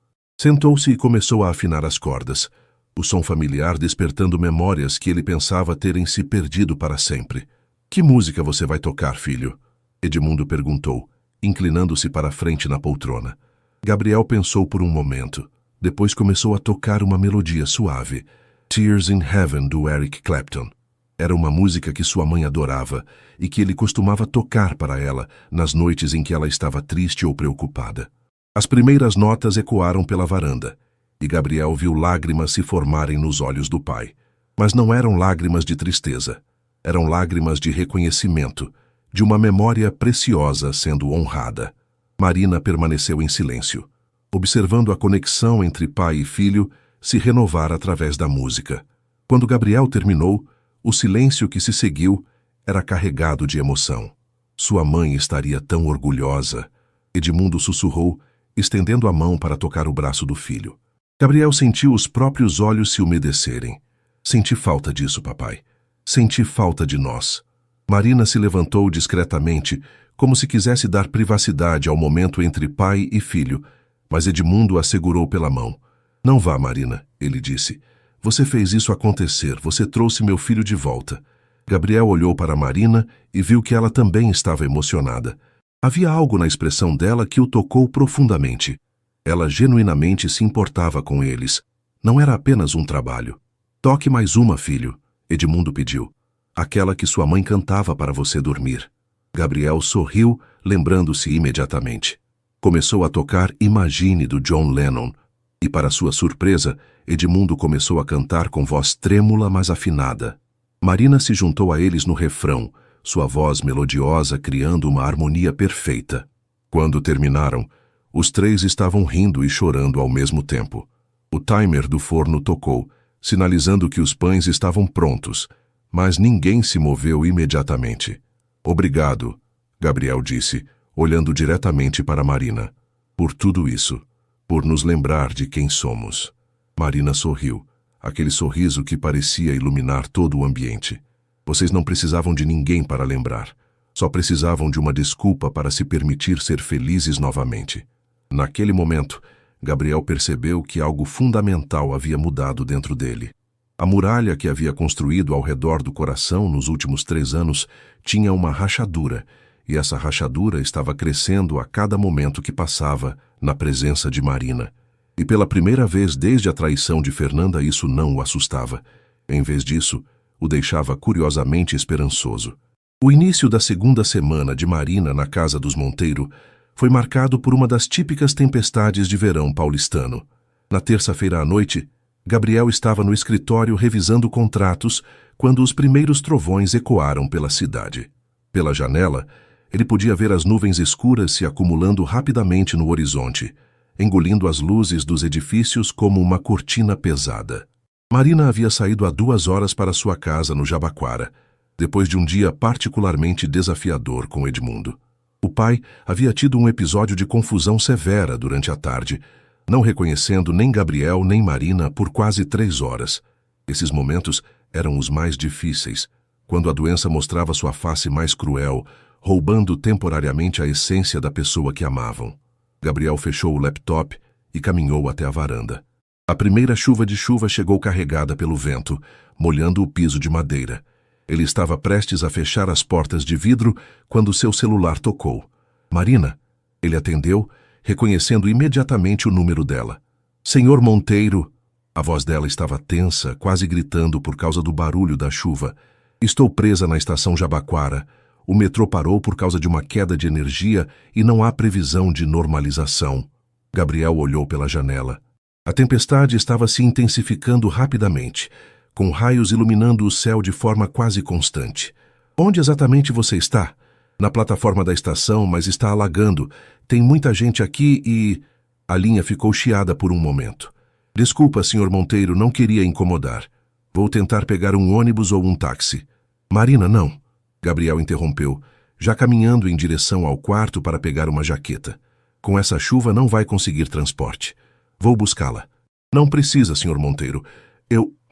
Sentou-se e começou a afinar as cordas, o som familiar despertando memórias que ele pensava terem se perdido para sempre. Que música você vai tocar, filho? Edmundo perguntou, inclinando-se para a frente na poltrona. Gabriel pensou por um momento. Depois começou a tocar uma melodia suave. Tears in Heaven, do Eric Clapton. Era uma música que sua mãe adorava e que ele costumava tocar para ela nas noites em que ela estava triste ou preocupada. As primeiras notas ecoaram pela varanda e Gabriel viu lágrimas se formarem nos olhos do pai. Mas não eram lágrimas de tristeza. Eram lágrimas de reconhecimento, de uma memória preciosa sendo honrada. Marina permaneceu em silêncio, observando a conexão entre pai e filho se renovar através da música. Quando Gabriel terminou, o silêncio que se seguiu era carregado de emoção. Sua mãe estaria tão orgulhosa. Edmundo sussurrou, estendendo a mão para tocar o braço do filho. Gabriel sentiu os próprios olhos se umedecerem. Senti falta disso, papai. Senti falta de nós. Marina se levantou discretamente, como se quisesse dar privacidade ao momento entre pai e filho, mas Edmundo a segurou pela mão. Não vá, Marina, ele disse. Você fez isso acontecer, você trouxe meu filho de volta. Gabriel olhou para Marina e viu que ela também estava emocionada. Havia algo na expressão dela que o tocou profundamente. Ela genuinamente se importava com eles. Não era apenas um trabalho. Toque mais uma, filho, Edmundo pediu. Aquela que sua mãe cantava para você dormir. Gabriel sorriu, lembrando-se imediatamente. Começou a tocar Imagine, do John Lennon, e para sua surpresa, Edmundo começou a cantar com voz trêmula, mas afinada. Marina se juntou a eles no refrão, sua voz melodiosa criando uma harmonia perfeita. Quando terminaram, os três estavam rindo e chorando ao mesmo tempo. O timer do forno tocou, sinalizando que os pães estavam prontos, mas ninguém se moveu imediatamente. Obrigado, Gabriel disse, olhando diretamente para Marina. Por tudo isso, por nos lembrar de quem somos. Marina sorriu, aquele sorriso que parecia iluminar todo o ambiente. Vocês não precisavam de ninguém para lembrar. Só precisavam de uma desculpa para se permitir ser felizes novamente. Naquele momento, Gabriel percebeu que algo fundamental havia mudado dentro dele. A muralha que havia construído ao redor do coração nos últimos 3 anos tinha uma rachadura, e essa rachadura estava crescendo a cada momento que passava na presença de Marina. E pela primeira vez desde a traição de Fernanda isso não o assustava. Em vez disso, o deixava curiosamente esperançoso. O início da segunda semana de Marina na casa dos Monteiro foi marcado por uma das típicas tempestades de verão paulistano. Na terça-feira à noite, Gabriel estava no escritório revisando contratos quando os primeiros trovões ecoaram pela cidade. Pela janela, ele podia ver as nuvens escuras se acumulando rapidamente no horizonte, engolindo as luzes dos edifícios como uma cortina pesada. Marina havia saído há 2 horas para sua casa no Jabaquara, depois de um dia particularmente desafiador com Edmundo. O pai havia tido um episódio de confusão severa durante a tarde, não reconhecendo nem Gabriel nem Marina por quase 3 horas. Esses momentos eram os mais difíceis, quando a doença mostrava sua face mais cruel, roubando temporariamente a essência da pessoa que amavam. Gabriel fechou o laptop e caminhou até a varanda. A primeira chuva de chuva chegou carregada pelo vento, molhando o piso de madeira. Ele estava prestes a fechar as portas de vidro quando seu celular tocou. Marina. Ele atendeu, reconhecendo imediatamente o número dela. Senhor Monteiro. A voz dela estava tensa, quase gritando por causa do barulho da chuva. Estou presa na estação Jabaquara. O metrô parou por causa de uma queda de energia e não há previsão de normalização. Gabriel olhou pela janela. A tempestade estava se intensificando rapidamente, com raios iluminando o céu de forma quase constante. Onde exatamente você está? Na plataforma da estação, mas está alagando. Tem muita gente aqui e... A linha ficou chiada por um momento. Desculpa, Sr. Monteiro, não queria incomodar. Vou tentar pegar um ônibus ou um táxi. Marina, não. Gabriel interrompeu, já caminhando em direção ao quarto para pegar uma jaqueta. Com essa chuva não vai conseguir transporte. Vou buscá-la. Não precisa, Sr. Monteiro.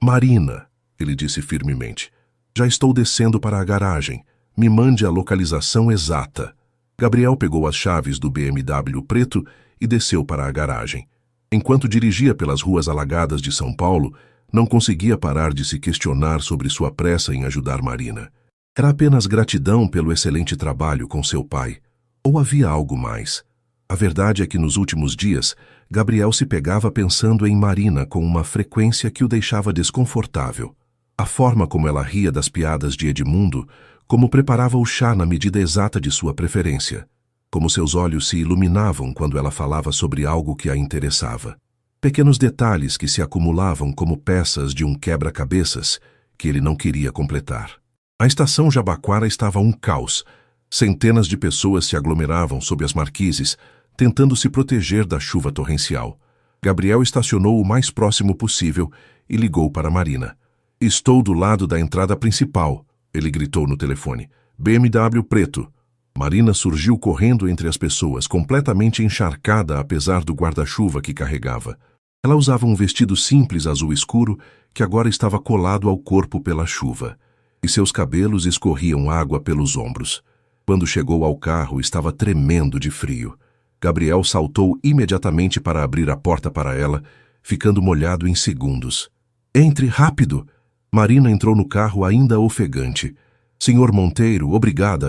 Marina, ele disse firmemente. Já estou descendo para a garagem. Me mande a localização exata. Gabriel pegou as chaves do BMW preto e desceu para a garagem. Enquanto dirigia pelas ruas alagadas de São Paulo, não conseguia parar de se questionar sobre sua pressa em ajudar Marina. Era apenas gratidão pelo excelente trabalho com seu pai. Ou havia algo mais? A verdade é que nos últimos dias, Gabriel se pegava pensando em Marina com uma frequência que o deixava desconfortável. A forma como ela ria das piadas de Edmundo, como preparava o chá na medida exata de sua preferência, como seus olhos se iluminavam quando ela falava sobre algo que a interessava. Pequenos detalhes que se acumulavam como peças de um quebra-cabeças que ele não queria completar. A estação Jabaquara estava um caos. Centenas de pessoas se aglomeravam sob as marquises, tentando se proteger da chuva torrencial. Gabriel estacionou o mais próximo possível e ligou para Marina. Estou do lado da entrada principal, ele gritou no telefone. BMW preto. Marina surgiu correndo entre as pessoas, completamente encharcada apesar do guarda-chuva que carregava. Ela usava um vestido simples azul escuro que agora estava colado ao corpo pela chuva. e seus cabelos escorriam água pelos ombros. Quando chegou ao carro, estava tremendo de frio. Gabriel saltou imediatamente para abrir a porta para ela, ficando molhado em segundos. Entre, rápido! Marina entrou no carro ainda ofegante. Senhor Monteiro, obrigada,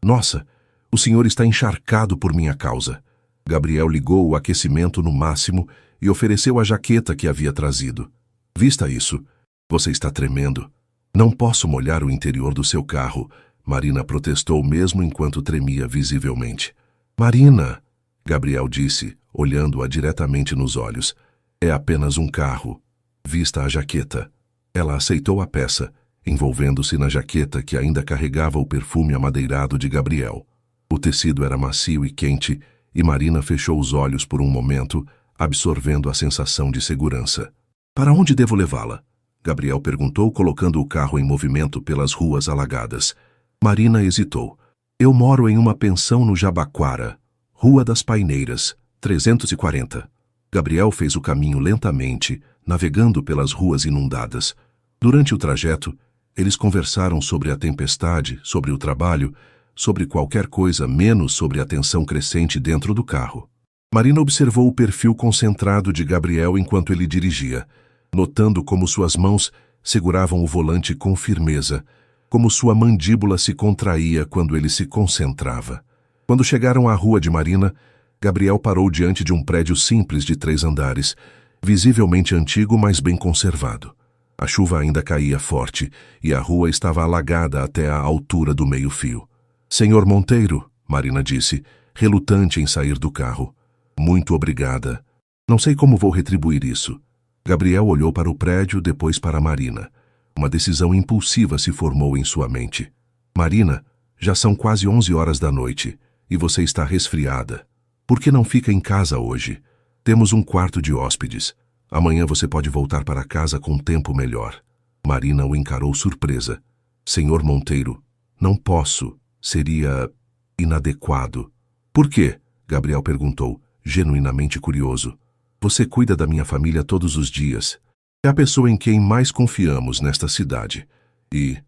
Nossa, o senhor está encharcado por minha causa. Gabriel ligou o aquecimento no máximo e ofereceu a jaqueta que havia trazido. Vista isso. Você está tremendo. Não posso molhar o interior do seu carro, Marina protestou mesmo enquanto tremia visivelmente. Marina, Gabriel disse, olhando-a diretamente nos olhos. É apenas um carro. Vista a jaqueta. Ela aceitou a peça, envolvendo-se na jaqueta que ainda carregava o perfume amadeirado de Gabriel. O tecido era macio e quente, e Marina fechou os olhos por um momento, absorvendo a sensação de segurança. Para onde devo levá-la? Gabriel perguntou, colocando o carro em movimento pelas ruas alagadas. Marina hesitou. Eu moro em uma pensão no Jabaquara, Rua das Paineiras, 340. Gabriel fez o caminho lentamente, navegando pelas ruas inundadas. Durante o trajeto, eles conversaram sobre a tempestade, sobre o trabalho, sobre qualquer coisa menos sobre a tensão crescente dentro do carro. Marina observou o perfil concentrado de Gabriel enquanto ele dirigia, notando como suas mãos seguravam o volante com firmeza, como sua mandíbula se contraía quando ele se concentrava. Quando chegaram à rua de Marina, Gabriel parou diante de um prédio simples de 3 andares, visivelmente antigo, mas bem conservado. A chuva ainda caía forte e a rua estava alagada até a altura do meio-fio. Senhor Monteiro, Marina disse, relutante em sair do carro. Muito obrigada. Não sei como vou retribuir isso. Gabriel olhou para o prédio, depois para Marina. Uma decisão impulsiva se formou em sua mente. Marina, já são quase 11 horas da noite e você está resfriada. Por que não fica em casa hoje? Temos um quarto de hóspedes. Amanhã você pode voltar para casa com tempo melhor. Marina o encarou surpresa. Senhor Monteiro, não posso. Seria inadequado. Por quê? Gabriel perguntou, genuinamente curioso. Você cuida da minha família todos os dias. É a pessoa em quem mais confiamos nesta cidade. E...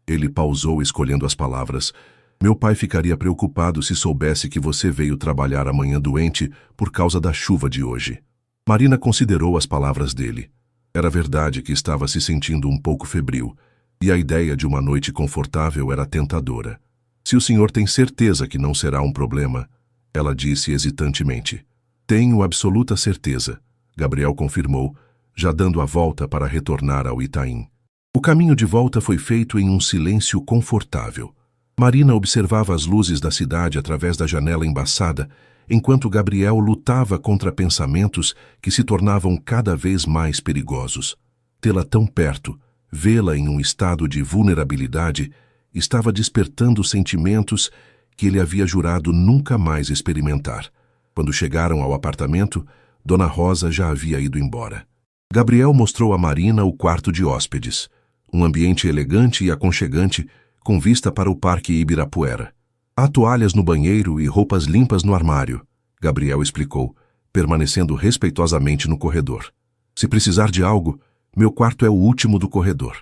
Ele pausou escolhendo as palavras. Meu pai ficaria preocupado se soubesse que você veio trabalhar amanhã doente por causa da chuva de hoje. Marina considerou as palavras dele. Era verdade que estava se sentindo um pouco febril, e a ideia de uma noite confortável era tentadora. Se o senhor tem certeza que não será um problema, ela disse hesitantemente. Tenho absoluta certeza, Gabriel confirmou, já dando a volta para retornar ao Itaim. O caminho de volta foi feito em um silêncio confortável. Marina observava as luzes da cidade através da janela embaçada, enquanto Gabriel lutava contra pensamentos que se tornavam cada vez mais perigosos. Tê-la tão perto, vê-la em um estado de vulnerabilidade, estava despertando sentimentos que ele havia jurado nunca mais experimentar. Quando chegaram ao apartamento, Dona Rosa já havia ido embora. Gabriel mostrou a Marina o quarto de hóspedes, um ambiente elegante e aconchegante, com vista para o Parque Ibirapuera. Há toalhas no banheiro e roupas limpas no armário, Gabriel explicou, permanecendo respeitosamente no corredor. Se precisar de algo, meu quarto é o último do corredor.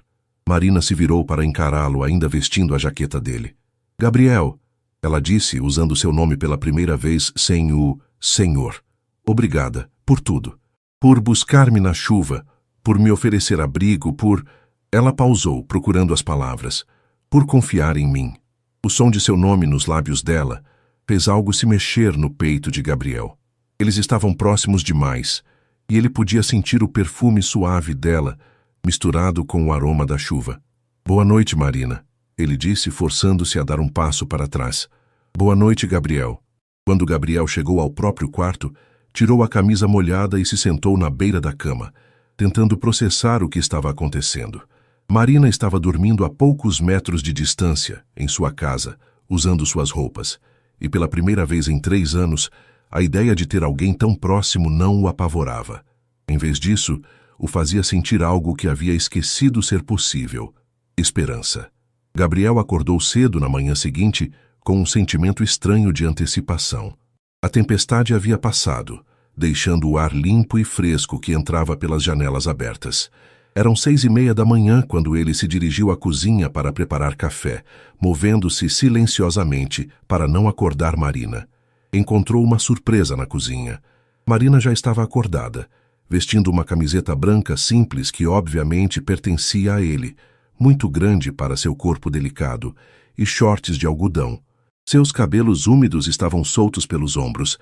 Marina se virou para encará-lo, ainda vestindo a jaqueta dele. Gabriel, ela disse, usando seu nome pela primeira vez sem o senhor. Obrigada, por tudo. Por buscar-me na chuva, por me oferecer abrigo, por... Ela pausou, procurando as palavras. Por confiar em mim. O som de seu nome nos lábios dela fez algo se mexer no peito de Gabriel. Eles estavam próximos demais, e ele podia sentir o perfume suave dela, misturado com o aroma da chuva. Boa noite, Marina, ele disse, forçando-se a dar um passo para trás. Boa noite, Gabriel. Quando Gabriel chegou ao próprio quarto, tirou a camisa molhada e se sentou na beira da cama, tentando processar o que estava acontecendo. Marina estava dormindo a poucos metros de distância, em sua casa, usando suas roupas, e pela primeira vez em 3 anos, a ideia de ter alguém tão próximo não o apavorava. Em vez disso, o fazia sentir algo que havia esquecido ser possível: esperança. Gabriel acordou cedo na manhã seguinte com um sentimento estranho de antecipação. A tempestade havia passado, deixando o ar limpo e fresco que entrava pelas janelas abertas. Eram 6:30 da manhã quando ele se dirigiu à cozinha para preparar café, movendo-se silenciosamente para não acordar Marina. Encontrou uma surpresa na cozinha. Marina já estava acordada, vestindo uma camiseta branca simples que obviamente pertencia a ele, muito grande para seu corpo delicado, e shorts de algodão. Seus cabelos úmidos estavam soltos pelos ombros,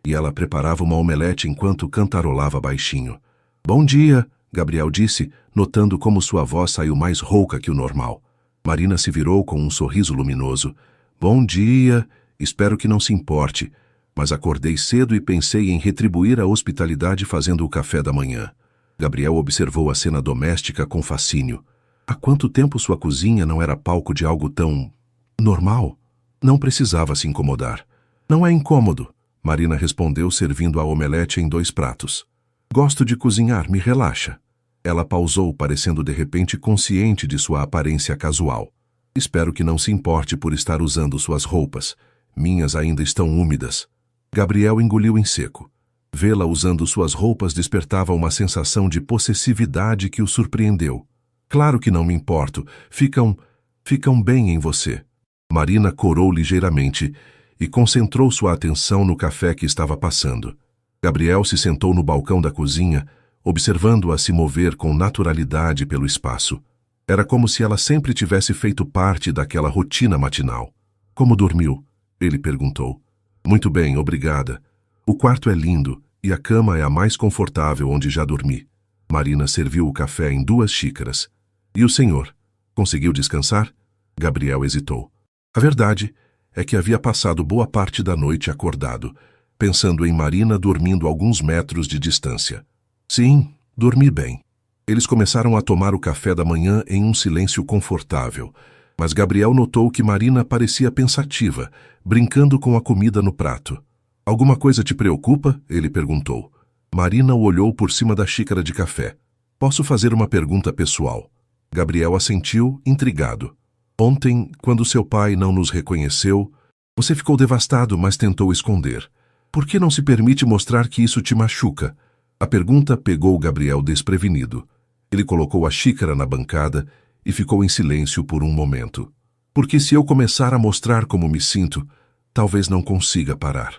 e ela preparava uma omelete enquanto cantarolava baixinho. "Bom dia", Gabriel disse, notando como sua voz saiu mais rouca que o normal. Marina se virou com um sorriso luminoso. "Bom dia, espero que não se importe, mas acordei cedo e pensei em retribuir a hospitalidade fazendo o café da manhã." Gabriel observou a cena doméstica com fascínio. Há quanto tempo sua cozinha não era palco de algo tão normal? Não precisava se incomodar. "Não é incômodo", Marina respondeu, servindo a omelete em 2 pratos. "Gosto de cozinhar, me relaxa." Ela pausou, parecendo de repente consciente de sua aparência casual. "Espero que não se importe por estar usando suas roupas. Minhas ainda estão úmidas." Gabriel engoliu em seco. Vê-la usando suas roupas despertava uma sensação de possessividade que o surpreendeu. "Claro que não me importo. Ficam bem em você." Marina corou ligeiramente e concentrou sua atenção no café que estava passando. Gabriel se sentou no balcão da cozinha, observando-a se mover com naturalidade pelo espaço. Era como se ela sempre tivesse feito parte daquela rotina matinal. "Como dormiu?" ele perguntou. "Muito bem, obrigada. O quarto é lindo e a cama é a mais confortável onde já dormi." Marina serviu o café em 2 xícaras. "E o senhor? Conseguiu descansar?" Gabriel hesitou. A verdade é que havia passado boa parte da noite acordado, pensando em Marina dormindo a alguns metros de distância. "Sim, dormi bem." Eles começaram a tomar o café da manhã em um silêncio confortável, mas Gabriel notou que Marina parecia pensativa, brincando com a comida no prato. "Alguma coisa te preocupa?" ele perguntou. Marina o olhou por cima da xícara de café. "Posso fazer uma pergunta pessoal?" Gabriel assentiu, intrigado. "Ontem, quando seu pai não nos reconheceu, você ficou devastado, mas tentou esconder. Por que não se permite mostrar que isso te machuca?" A pergunta pegou Gabriel desprevenido. Ele colocou a xícara na bancada e ficou em silêncio por um momento. "Porque se eu começar a mostrar como me sinto, talvez não consiga parar."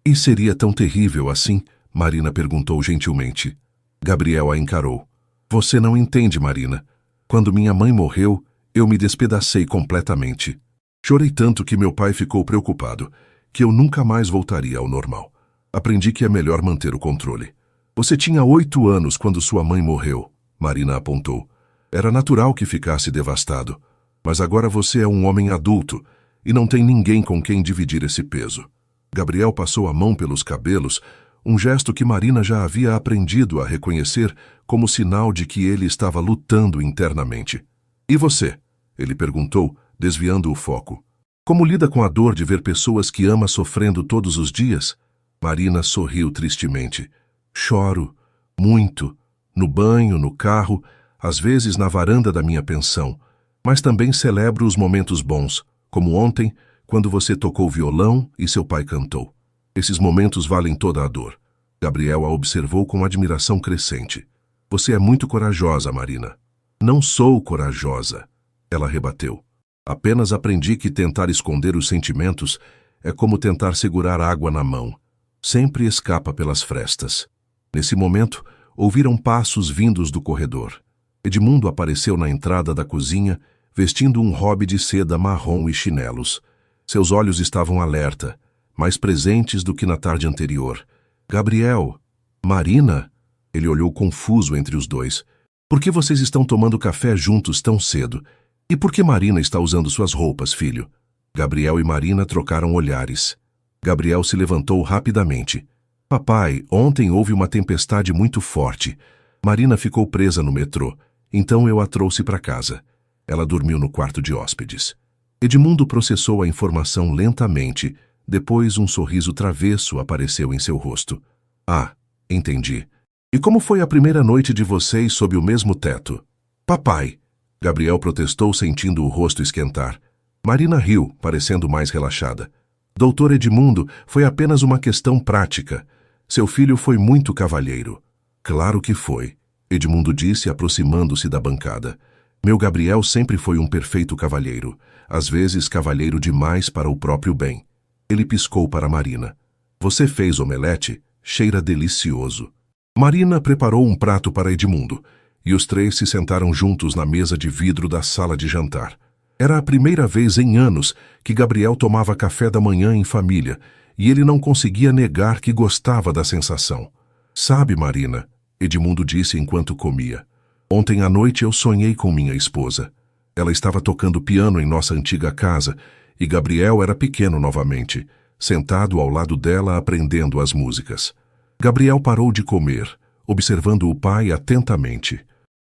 "E seria tão terrível assim?" Marina perguntou gentilmente. Gabriel a encarou. "Você não entende, Marina. Quando minha mãe morreu, eu me despedacei completamente. Chorei tanto que meu pai ficou preocupado, que eu nunca mais voltaria ao normal. Aprendi que é melhor manter o controle." "Você tinha 8 anos quando sua mãe morreu", Marina apontou. "Era natural que ficasse devastado. Mas agora você é um homem adulto e não tem ninguém com quem dividir esse peso." Gabriel passou a mão pelos cabelos, um gesto que Marina já havia aprendido a reconhecer como sinal de que ele estava lutando internamente. "E você?" ele perguntou, desviando o foco. "Como lida com a dor de ver pessoas que ama sofrendo todos os dias?" Marina sorriu tristemente. "Choro, muito, no banho, no carro, às vezes na varanda da minha pensão, mas também celebro os momentos bons, como ontem, quando você tocou violão e seu pai cantou. Esses momentos valem toda a dor." Gabriel a observou com admiração crescente. "Você é muito corajosa, Marina." "Não sou corajosa", ela rebateu. "Apenas aprendi que tentar esconder os sentimentos é como tentar segurar água na mão. Sempre escapa pelas frestas." Nesse momento, ouviram passos vindos do corredor. Edmundo apareceu na entrada da cozinha, vestindo um robe de seda marrom e chinelos. Seus olhos estavam alerta, mais presentes do que na tarde anterior. "Gabriel, Marina?" Ele olhou confuso entre os dois. "Por que vocês estão tomando café juntos tão cedo? E por que Marina está usando suas roupas, filho?" Gabriel e Marina trocaram olhares. Gabriel se levantou rapidamente. "Papai, ontem houve uma tempestade muito forte. Marina ficou presa no metrô, então eu a trouxe para casa. Ela dormiu no quarto de hóspedes." Edmundo processou a informação lentamente, depois um sorriso travesso apareceu em seu rosto. "Ah, entendi. E como foi a primeira noite de vocês sob o mesmo teto?" "Papai!" Gabriel protestou, sentindo o rosto esquentar. Marina riu, parecendo mais relaxada. "Doutor Edmundo, foi apenas uma questão prática. Seu filho foi muito cavalheiro." "Claro que foi." Edmundo disse, aproximando-se da bancada. Meu Gabriel sempre foi um perfeito cavalheiro, às vezes cavalheiro demais para o próprio bem. Ele piscou para Marina. Você fez omelete? Cheira delicioso. Marina preparou um prato para Edmundo, e os três se sentaram juntos na mesa de vidro da sala de jantar. Era a primeira vez em anos que Gabriel tomava café da manhã em família, e ele não conseguia negar que gostava da sensação. Sabe, Marina, Edmundo disse enquanto comia, ontem à noite eu sonhei com minha esposa. Ela estava tocando piano em nossa antiga casa, e Gabriel era pequeno novamente, sentado ao lado dela aprendendo as músicas. Gabriel parou de comer, observando o pai atentamente.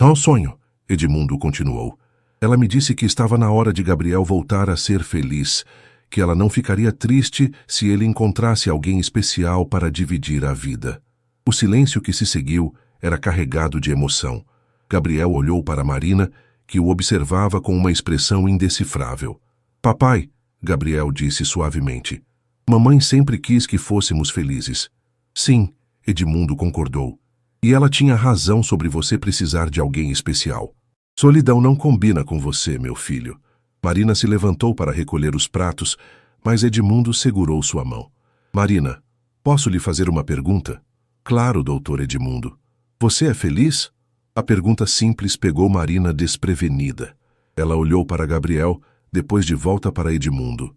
Não sonho, Edmundo continuou. Ela me disse que estava na hora de Gabriel voltar a ser feliz, que ela não ficaria triste se ele encontrasse alguém especial para dividir a vida. O silêncio que se seguiu era carregado de emoção. Gabriel olhou para Marina, que o observava com uma expressão indecifrável. Papai, Gabriel disse suavemente, mamãe sempre quis que fôssemos felizes. Sim, Edmundo concordou. E ela tinha razão sobre você precisar de alguém especial. Solidão não combina com você, meu filho. Marina se levantou para recolher os pratos, mas Edmundo segurou sua mão. Marina, posso lhe fazer uma pergunta? Claro, doutor Edmundo. Você é feliz? A pergunta simples pegou Marina desprevenida. Ela olhou para Gabriel, depois de volta para Edmundo.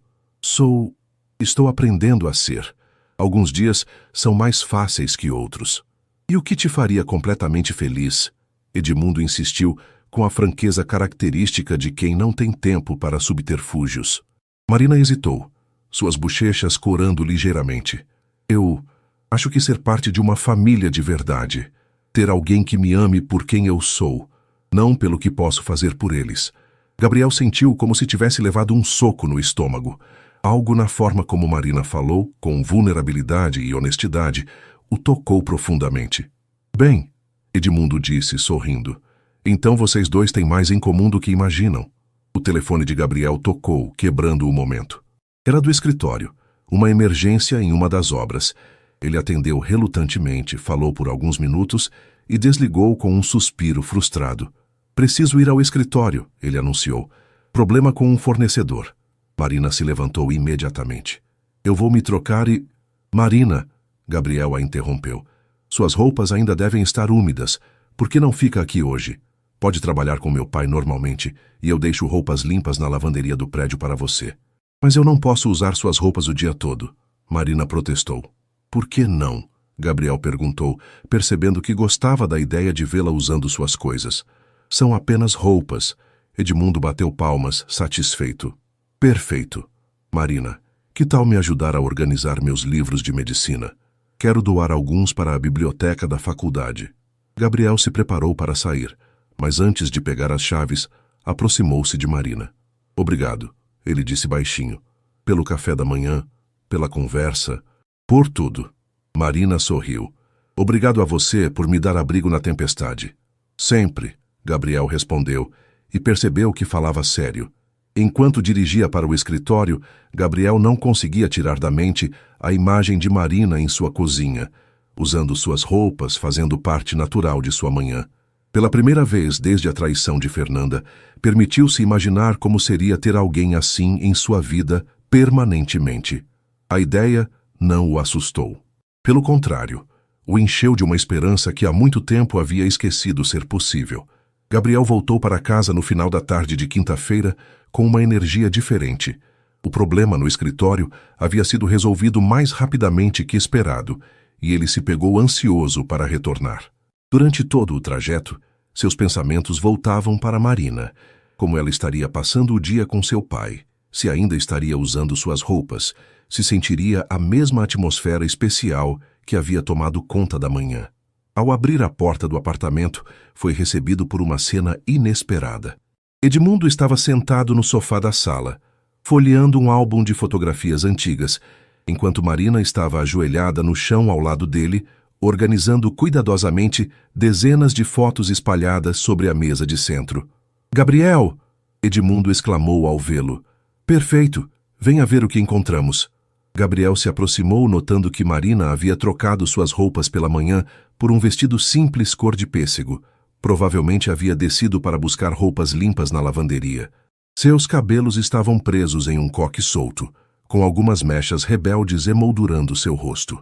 Estou aprendendo a ser. Alguns dias são mais fáceis que outros. E o que te faria completamente feliz? Edmundo insistiu com a franqueza característica de quem não tem tempo para subterfúgios. Marina hesitou, suas bochechas corando ligeiramente. Eu acho que ser parte de uma família de verdade. Ter alguém que me ame por quem eu sou, não pelo que posso fazer por eles. Gabriel sentiu como se tivesse levado um soco no estômago. Algo na forma como Marina falou, com vulnerabilidade e honestidade, o tocou profundamente. Bem, Edmundo disse, sorrindo. Então vocês dois têm mais em comum do que imaginam. O telefone de Gabriel tocou, quebrando o momento. Era do escritório, uma emergência em uma das obras. Ele atendeu relutantemente, falou por alguns minutos e desligou com um suspiro frustrado. Preciso ir ao escritório, ele anunciou. Problema com um fornecedor. Marina se levantou imediatamente. Eu vou me trocar e... Marina, Gabriel a interrompeu. Suas roupas ainda devem estar úmidas. Por que não fica aqui hoje? Pode trabalhar com meu pai normalmente e eu deixo roupas limpas na lavanderia do prédio para você. Mas eu não posso usar suas roupas o dia todo. Marina protestou. Por que não? Gabriel perguntou, percebendo que gostava da ideia de vê-la usando suas coisas. São apenas roupas. Edmundo bateu palmas, satisfeito. Perfeito. Marina, que tal me ajudar a organizar meus livros de medicina? Quero doar alguns para a biblioteca da faculdade. Gabriel se preparou para sair, mas antes de pegar as chaves, aproximou-se de Marina. Obrigado, ele disse baixinho. Pelo café da manhã, pela conversa, por tudo. Marina sorriu. Obrigado a você por me dar abrigo na tempestade. Sempre, Gabriel respondeu, e percebeu que falava sério. Enquanto dirigia para o escritório, Gabriel não conseguia tirar da mente a imagem de Marina em sua cozinha, usando suas roupas, fazendo parte natural de sua manhã. Pela primeira vez desde a traição de Fernanda, permitiu-se imaginar como seria ter alguém assim em sua vida permanentemente. A ideia não o assustou. Pelo contrário, o encheu de uma esperança que há muito tempo havia esquecido ser possível. Gabriel voltou para casa no final da tarde de quinta-feira com uma energia diferente. O problema no escritório havia sido resolvido mais rapidamente que esperado, e ele se pegou ansioso para retornar. Durante todo o trajeto, seus pensamentos voltavam para Marina, como ela estaria passando o dia com seu pai, se ainda estaria usando suas roupas, se sentiria a mesma atmosfera especial que havia tomado conta da manhã. Ao abrir a porta do apartamento, foi recebido por uma cena inesperada. Edmundo estava sentado no sofá da sala, folheando um álbum de fotografias antigas, enquanto Marina estava ajoelhada no chão ao lado dele, organizando cuidadosamente dezenas de fotos espalhadas sobre a mesa de centro. "Gabriel!" Edmundo exclamou ao vê-lo. "Perfeito! Venha ver o que encontramos." Gabriel se aproximou, notando que Marina havia trocado suas roupas pela manhã por um vestido simples cor de pêssego, Provavelmente havia descido para buscar roupas limpas na lavanderia. Seus cabelos estavam presos em um coque solto, com algumas mechas rebeldes emoldurando seu rosto.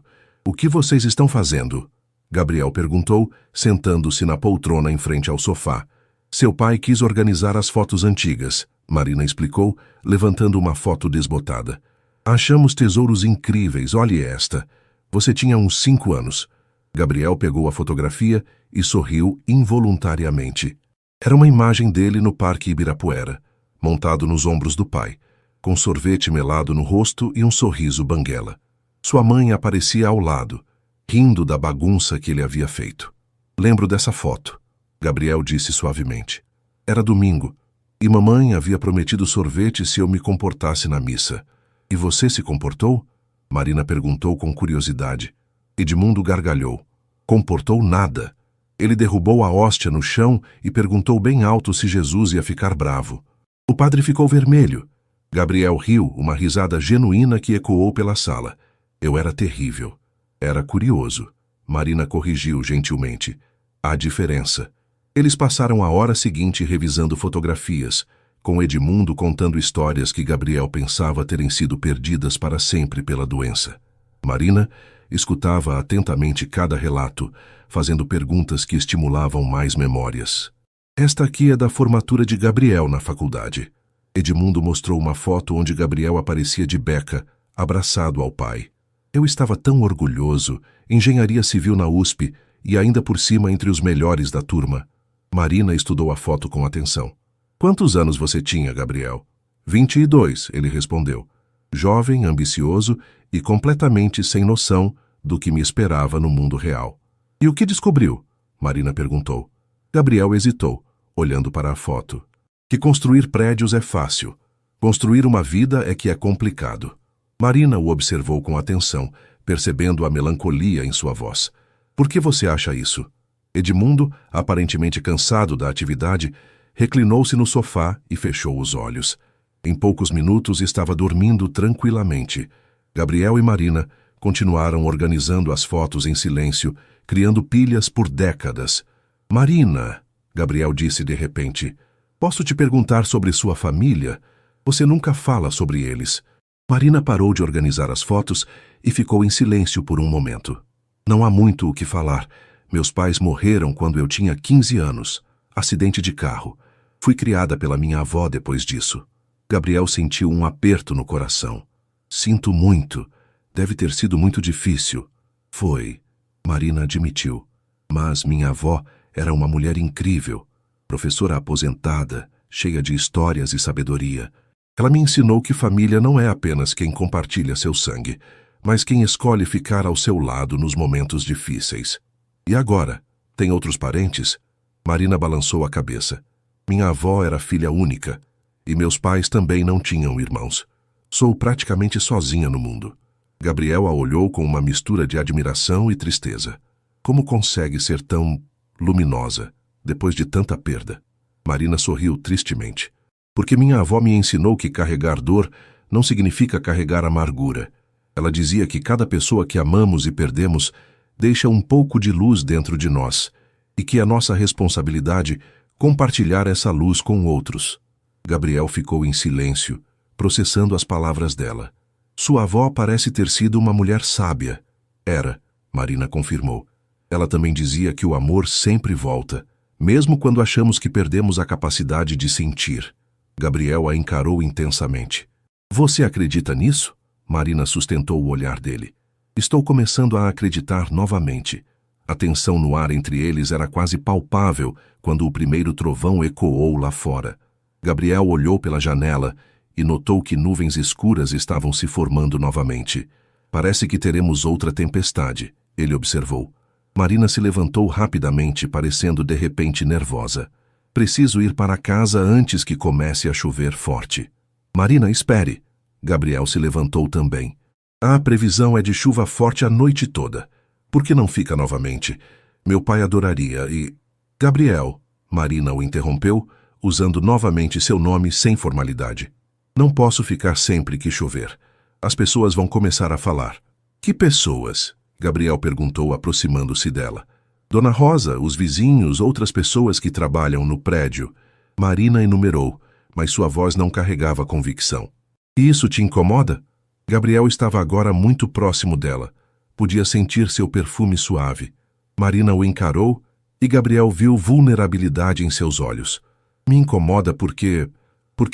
"O que vocês estão fazendo?" Gabriel perguntou, sentando-se na poltrona em frente ao sofá. "Seu pai quis organizar as fotos antigas", Marina explicou, levantando uma foto desbotada. "Achamos tesouros incríveis, olhe esta. Você tinha uns 5 anos." Gabriel pegou a fotografia e sorriu involuntariamente. Era uma imagem dele no Parque Ibirapuera, montado nos ombros do pai, com sorvete melado no rosto e um sorriso banguela. Sua mãe aparecia ao lado, rindo da bagunça que ele havia feito. "Lembro dessa foto", Gabriel disse suavemente. "Era domingo, e mamãe havia prometido sorvete se eu me comportasse na missa. E você se comportou?" Marina perguntou com curiosidade. Edmundo gargalhou. "Comportou nada. Ele derrubou a hóstia no chão e perguntou bem alto se Jesus ia ficar bravo. O padre ficou vermelho." Gabriel riu, uma risada genuína que ecoou pela sala. "Eu era terrível. Era curioso." Marina corrigiu gentilmente. "Há diferença." Eles passaram a hora seguinte revisando fotografias, com Edmundo contando histórias que Gabriel pensava terem sido perdidas para sempre pela doença. Marina escutava atentamente cada relato, fazendo perguntas que estimulavam mais memórias. "Esta aqui é da formatura de Gabriel na faculdade." Edmundo mostrou uma foto onde Gabriel aparecia de beca, abraçado ao pai. "Eu estava tão orgulhoso, engenharia civil na USP e ainda por cima entre os melhores da turma." Marina estudou a foto com atenção. "Quantos anos você tinha, Gabriel?" 22, ele respondeu. Jovem, ambicioso e completamente sem noção do que me esperava no mundo real. "E o que descobriu?" Marina perguntou. Gabriel hesitou, olhando para a foto. "Que construir prédios é fácil. Construir uma vida é que é complicado." Marina o observou com atenção, percebendo a melancolia em sua voz. "Por que você acha isso?" Edmundo, aparentemente cansado da atividade, reclinou-se no sofá e fechou os olhos. Em poucos minutos estava dormindo tranquilamente. Gabriel e Marina continuaram organizando as fotos em silêncio, criando pilhas por décadas. "Marina", Gabriel disse de repente, "posso te perguntar sobre sua família? Você nunca fala sobre eles." Marina parou de organizar as fotos e ficou em silêncio por um momento. "Não há muito o que falar. Meus pais morreram quando eu tinha 15 anos. Acidente de carro. Fui criada pela minha avó depois disso." Gabriel sentiu um aperto no coração. "Sinto muito. Deve ter sido muito difícil." "Foi", Marina admitiu. "Mas minha avó era uma mulher incrível, professora aposentada, cheia de histórias e sabedoria. Ela me ensinou que família não é apenas quem compartilha seu sangue, mas quem escolhe ficar ao seu lado nos momentos difíceis." "E agora? Tem outros parentes?" Marina balançou a cabeça. "Minha avó era filha única, e meus pais também não tinham irmãos. Sou praticamente sozinha no mundo." Gabriel a olhou com uma mistura de admiração e tristeza. "Como consegue ser tão luminosa, depois de tanta perda?" Marina sorriu tristemente. "Porque minha avó me ensinou que carregar dor não significa carregar amargura. Ela dizia que cada pessoa que amamos e perdemos deixa um pouco de luz dentro de nós, e que é nossa responsabilidade compartilhar essa luz com outros." Gabriel ficou em silêncio, processando as palavras dela. "Sua avó parece ter sido uma mulher sábia." "Era", Marina confirmou. "Ela também dizia que o amor sempre volta, mesmo quando achamos que perdemos a capacidade de sentir." Gabriel a encarou intensamente. "Você acredita nisso?" Marina sustentou o olhar dele. "Estou começando a acreditar novamente." A tensão no ar entre eles era quase palpável quando o primeiro trovão ecoou lá fora. Gabriel olhou pela janela e notou que nuvens escuras estavam se formando novamente. "Parece que teremos outra tempestade", ele observou. Marina se levantou rapidamente, parecendo de repente nervosa. "Preciso ir para casa antes que comece a chover forte." "Marina, espere." Gabriel se levantou também. "A previsão é de chuva forte a noite toda. Por que não fica novamente? Meu pai adoraria e..." "Gabriel", Marina o interrompeu, usando novamente seu nome sem formalidade. "Não posso ficar sempre que chover. As pessoas vão começar a falar." "Que pessoas?" Gabriel perguntou, aproximando-se dela. Dona Rosa, os vizinhos, outras pessoas que trabalham no prédio. Marina enumerou, mas sua voz não carregava convicção. E isso te incomoda? Gabriel estava agora muito próximo dela. Podia sentir seu perfume suave. Marina o encarou e Gabriel viu vulnerabilidade em seus olhos. Me incomoda porque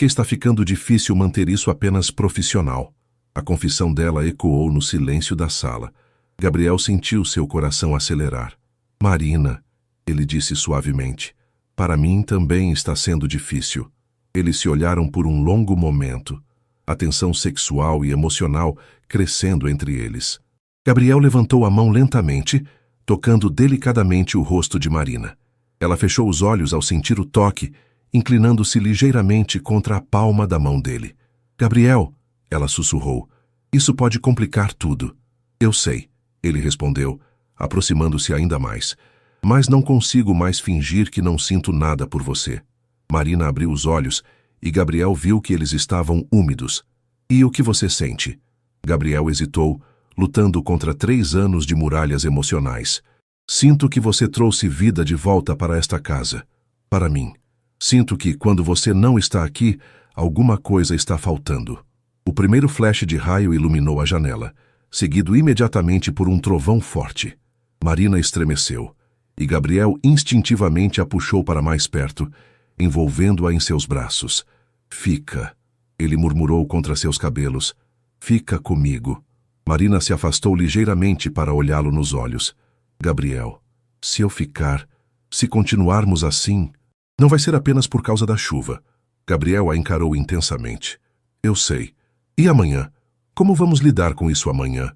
está ficando difícil manter isso apenas profissional. A confissão dela ecoou no silêncio da sala. Gabriel sentiu seu coração acelerar. Marina, ele disse suavemente, para mim também está sendo difícil. Eles se olharam por um longo momento, a tensão sexual e emocional crescendo entre eles. Gabriel levantou a mão lentamente, tocando delicadamente o rosto de Marina. Ela fechou os olhos ao sentir o toque, inclinando-se ligeiramente contra a palma da mão dele. Gabriel, ela sussurrou, isso pode complicar tudo. Eu sei, ele respondeu, aproximando-se ainda mais. Mas não consigo mais fingir que não sinto nada por você. Marina abriu os olhos e Gabriel viu que eles estavam úmidos. E o que você sente? Gabriel hesitou, lutando contra 3 anos de muralhas emocionais. Sinto que você trouxe vida de volta para esta casa. Para mim. Sinto que, quando você não está aqui, alguma coisa está faltando. O primeiro flash de raio iluminou a janela, seguido imediatamente por um trovão forte. Marina estremeceu, e Gabriel instintivamente a puxou para mais perto, envolvendo-a em seus braços. Fica, ele murmurou contra seus cabelos. Fica comigo. Marina se afastou ligeiramente para olhá-lo nos olhos. Gabriel, se eu ficar, se continuarmos assim, não vai ser apenas por causa da chuva. Gabriel a encarou intensamente. Eu sei. E amanhã? Como vamos lidar com isso amanhã?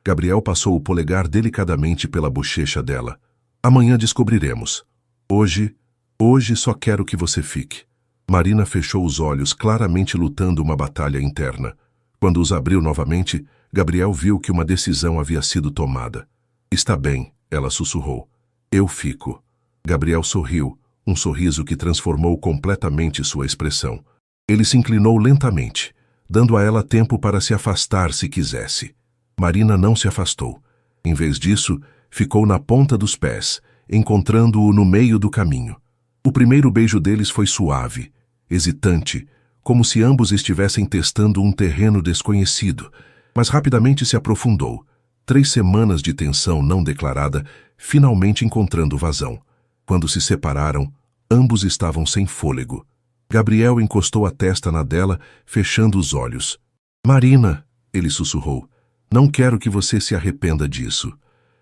Gabriel passou o polegar delicadamente pela bochecha dela. Amanhã descobriremos. Hoje só quero que você fique. Marina fechou os olhos, claramente lutando uma batalha interna. Quando os abriu novamente, Gabriel viu que uma decisão havia sido tomada. Está bem, ela sussurrou. Eu fico. Gabriel sorriu, um sorriso que transformou completamente sua expressão. Ele se inclinou lentamente, dando a ela tempo para se afastar se quisesse. Marina não se afastou. Em vez disso, ficou na ponta dos pés, encontrando-o no meio do caminho. O primeiro beijo deles foi suave, hesitante, como se ambos estivessem testando um terreno desconhecido, mas rapidamente se aprofundou. 3 semanas de tensão não declarada, finalmente encontrando vazão. Quando se separaram, ambos estavam sem fôlego. Gabriel encostou a testa na dela, fechando os olhos. Marina, ele sussurrou, não quero que você se arrependa disso.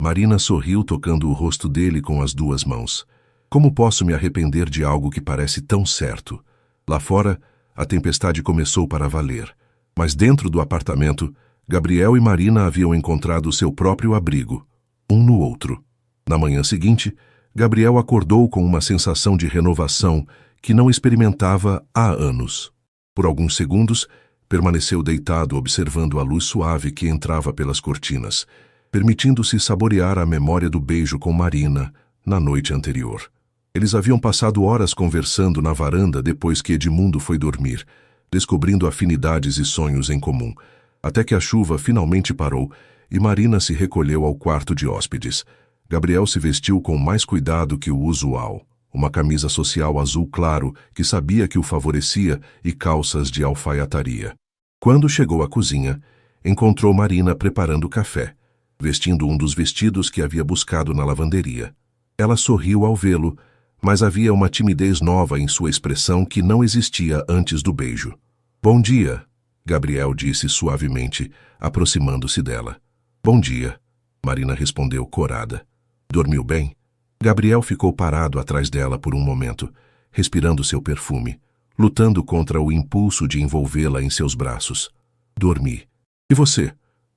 Marina sorriu tocando o rosto dele com as 2 mãos. Como posso me arrepender de algo que parece tão certo? Lá fora, a tempestade começou para valer. Mas dentro do apartamento, Gabriel e Marina haviam encontrado seu próprio abrigo, um no outro. Na manhã seguinte, Gabriel acordou com uma sensação de renovação que não experimentava há anos. Por alguns segundos, permaneceu deitado observando a luz suave que entrava pelas cortinas, permitindo-se saborear a memória do beijo com Marina na noite anterior. Eles haviam passado horas conversando na varanda depois que Edmundo foi dormir, descobrindo afinidades e sonhos em comum, até que a chuva finalmente parou e Marina se recolheu ao quarto de hóspedes. Gabriel se vestiu com mais cuidado que o usual, uma camisa social azul claro que sabia que o favorecia e calças de alfaiataria. Quando chegou à cozinha, encontrou Marina preparando café, vestindo um dos vestidos que havia buscado na lavanderia. Ela sorriu ao vê-lo, mas havia uma timidez nova em sua expressão que não existia antes do beijo. Bom dia, Gabriel disse suavemente, aproximando-se dela. Bom dia, Marina respondeu corada. Dormiu bem? Gabriel ficou parado atrás dela por um momento, respirando seu perfume, lutando contra o impulso de envolvê-la em seus braços. Dormi. E você?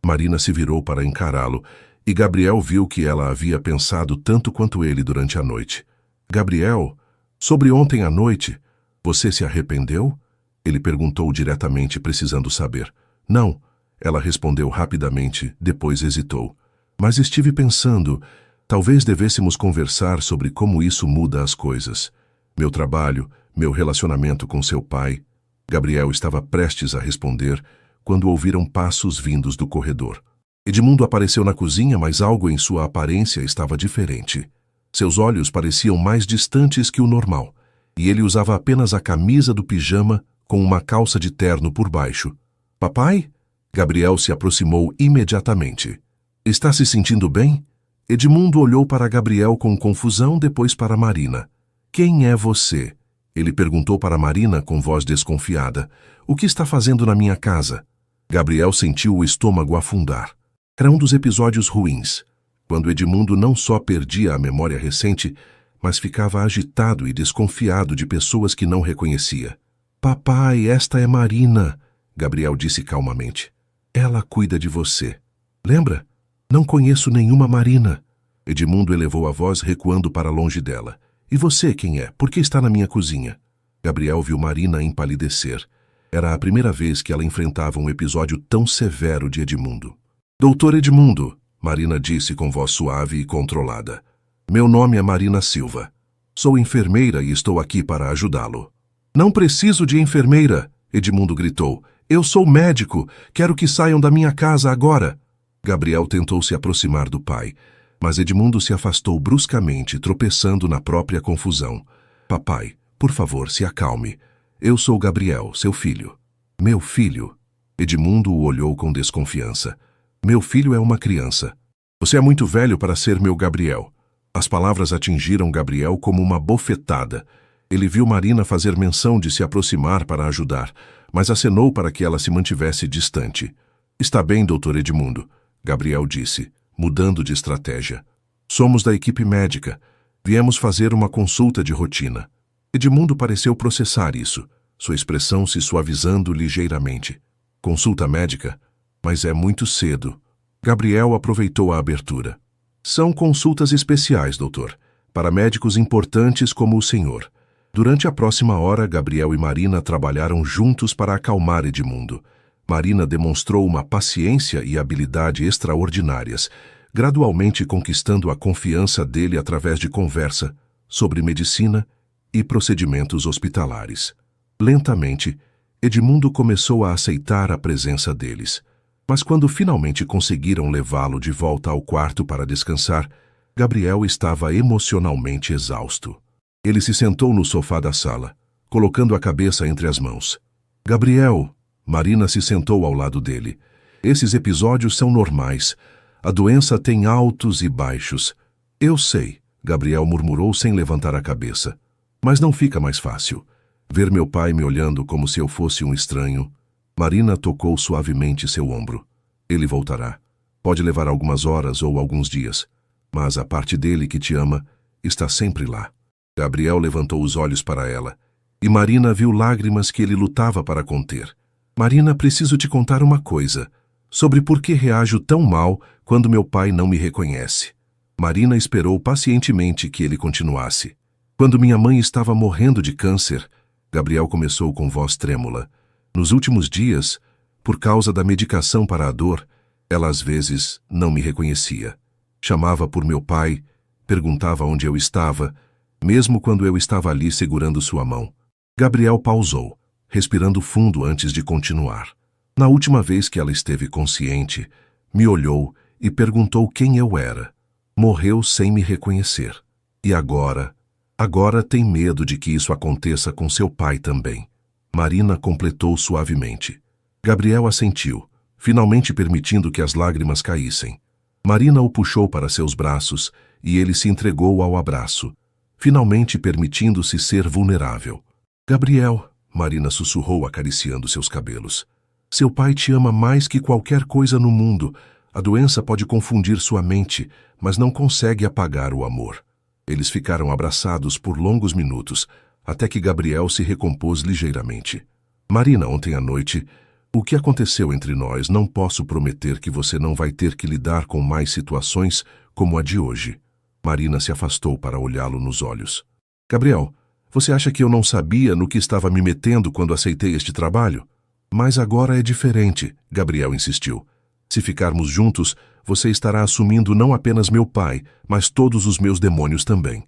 Marina se virou para encará-lo, e Gabriel viu que ela havia pensado tanto quanto ele durante a noite. Gabriel, sobre ontem à noite, você se arrependeu? Ele perguntou diretamente, precisando saber. Não, ela respondeu rapidamente, depois hesitou. Mas estive pensando, talvez devêssemos conversar sobre como isso muda as coisas. Meu trabalho, meu relacionamento com seu pai. Gabriel estava prestes a responder quando ouviram passos vindos do corredor. Edmundo apareceu na cozinha, mas algo em sua aparência estava diferente. Seus olhos pareciam mais distantes que o normal, e ele usava apenas a camisa do pijama com uma calça de terno por baixo. Papai? Gabriel se aproximou imediatamente. Está se sentindo bem? Edmundo olhou para Gabriel com confusão, depois para Marina. Quem é você? Ele perguntou para Marina com voz desconfiada. O que está fazendo na minha casa? Gabriel sentiu o estômago afundar. Era um dos episódios ruins, quando Edmundo não só perdia a memória recente, mas ficava agitado e desconfiado de pessoas que não reconhecia. Papai, esta é Marina, Gabriel disse calmamente. Ela cuida de você. Lembra? Não conheço nenhuma Marina. Edmundo elevou a voz, recuando para longe dela. E você, quem é? Por que está na minha cozinha? Gabriel viu Marina empalidecer. Era a primeira vez que ela enfrentava um episódio tão severo de Edmundo. Doutor Edmundo, Marina disse com voz suave e controlada. Meu nome é Marina Silva. Sou enfermeira e estou aqui para ajudá-lo. Não preciso de enfermeira, Edmundo gritou. Eu sou médico. Quero que saiam da minha casa agora. Gabriel tentou se aproximar do pai, mas Edmundo se afastou bruscamente, tropeçando na própria confusão. Papai, por favor, se acalme. Eu sou Gabriel, seu filho. Meu filho? Edmundo o olhou com desconfiança. Meu filho é uma criança. Você é muito velho para ser meu Gabriel. As palavras atingiram Gabriel como uma bofetada. Ele viu Marina fazer menção de se aproximar para ajudar, mas acenou para que ela se mantivesse distante. Está bem, doutor Edmundo, Gabriel disse, mudando de estratégia. Somos da equipe médica. Viemos fazer uma consulta de rotina. Edmundo pareceu processar isso, sua expressão se suavizando ligeiramente. Consulta médica? Mas é muito cedo. Gabriel aproveitou a abertura. São consultas especiais, doutor, para médicos importantes como o senhor. Durante a próxima hora, Gabriel e Marina trabalharam juntos para acalmar Edmundo. Marina demonstrou uma paciência e habilidade extraordinárias, gradualmente conquistando a confiança dele através de conversa sobre medicina e procedimentos hospitalares. Lentamente, Edmundo começou a aceitar a presença deles. Mas quando finalmente conseguiram levá-lo de volta ao quarto para descansar, Gabriel estava emocionalmente exausto. Ele se sentou no sofá da sala, colocando a cabeça entre as mãos. Gabriel, Marina se sentou ao lado dele. Esses episódios são normais. A doença tem altos e baixos. Eu sei, Gabriel murmurou sem levantar a cabeça. Mas não fica mais fácil. Ver meu pai me olhando como se eu fosse um estranho. Marina tocou suavemente seu ombro. Ele voltará. Pode levar algumas horas ou alguns dias, mas a parte dele que te ama está sempre lá. Gabriel levantou os olhos para ela, e Marina viu lágrimas que ele lutava para conter. Marina, preciso te contar uma coisa, sobre por que reajo tão mal quando meu pai não me reconhece. Marina esperou pacientemente que ele continuasse. Quando minha mãe estava morrendo de câncer, Gabriel começou com voz trêmula. Nos últimos dias, por causa da medicação para a dor, ela às vezes não me reconhecia. Chamava por meu pai, perguntava onde eu estava, mesmo quando eu estava ali segurando sua mão. Gabriel pausou, respirando fundo antes de continuar. Na última vez que ela esteve consciente, me olhou e perguntou quem eu era. Morreu sem me reconhecer. E agora tem medo de que isso aconteça com seu pai também. Marina completou suavemente. Gabriel assentiu, finalmente permitindo que as lágrimas caíssem. Marina o puxou para seus braços e ele se entregou ao abraço, finalmente permitindo-se ser vulnerável. Gabriel, Marina sussurrou acariciando seus cabelos. Seu pai te ama mais que qualquer coisa no mundo. A doença pode confundir sua mente, mas não consegue apagar o amor. Eles ficaram abraçados por longos minutos, até que Gabriel se recompôs ligeiramente. Marina, ontem à noite, o que aconteceu entre nós não posso prometer que você não vai ter que lidar com mais situações como a de hoje. Marina se afastou para olhá-lo nos olhos. Gabriel, você acha que eu não sabia no que estava me metendo quando aceitei este trabalho? Mas agora é diferente, Gabriel insistiu. Se ficarmos juntos, você estará assumindo não apenas meu pai, mas todos os meus demônios também.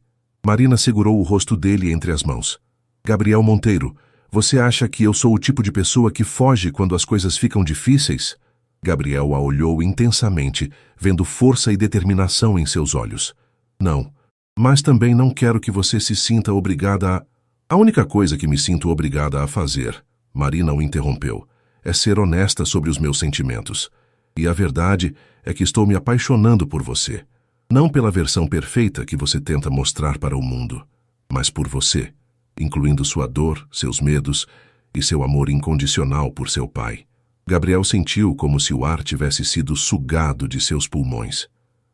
Marina segurou o rosto dele entre as mãos. Gabriel Monteiro, você acha que eu sou o tipo de pessoa que foge quando as coisas ficam difíceis? Gabriel a olhou intensamente, vendo força e determinação em seus olhos. Não, Mas também não quero que você se sinta obrigada a... A única coisa que me sinto obrigada a fazer, Marina o interrompeu, é ser honesta sobre os meus sentimentos. E a verdade é que estou me apaixonando por você. Não pela versão perfeita que você tenta mostrar para o mundo, mas por você, incluindo sua dor, seus medos e seu amor incondicional por seu pai. Gabriel sentiu como se o ar tivesse sido sugado de seus pulmões.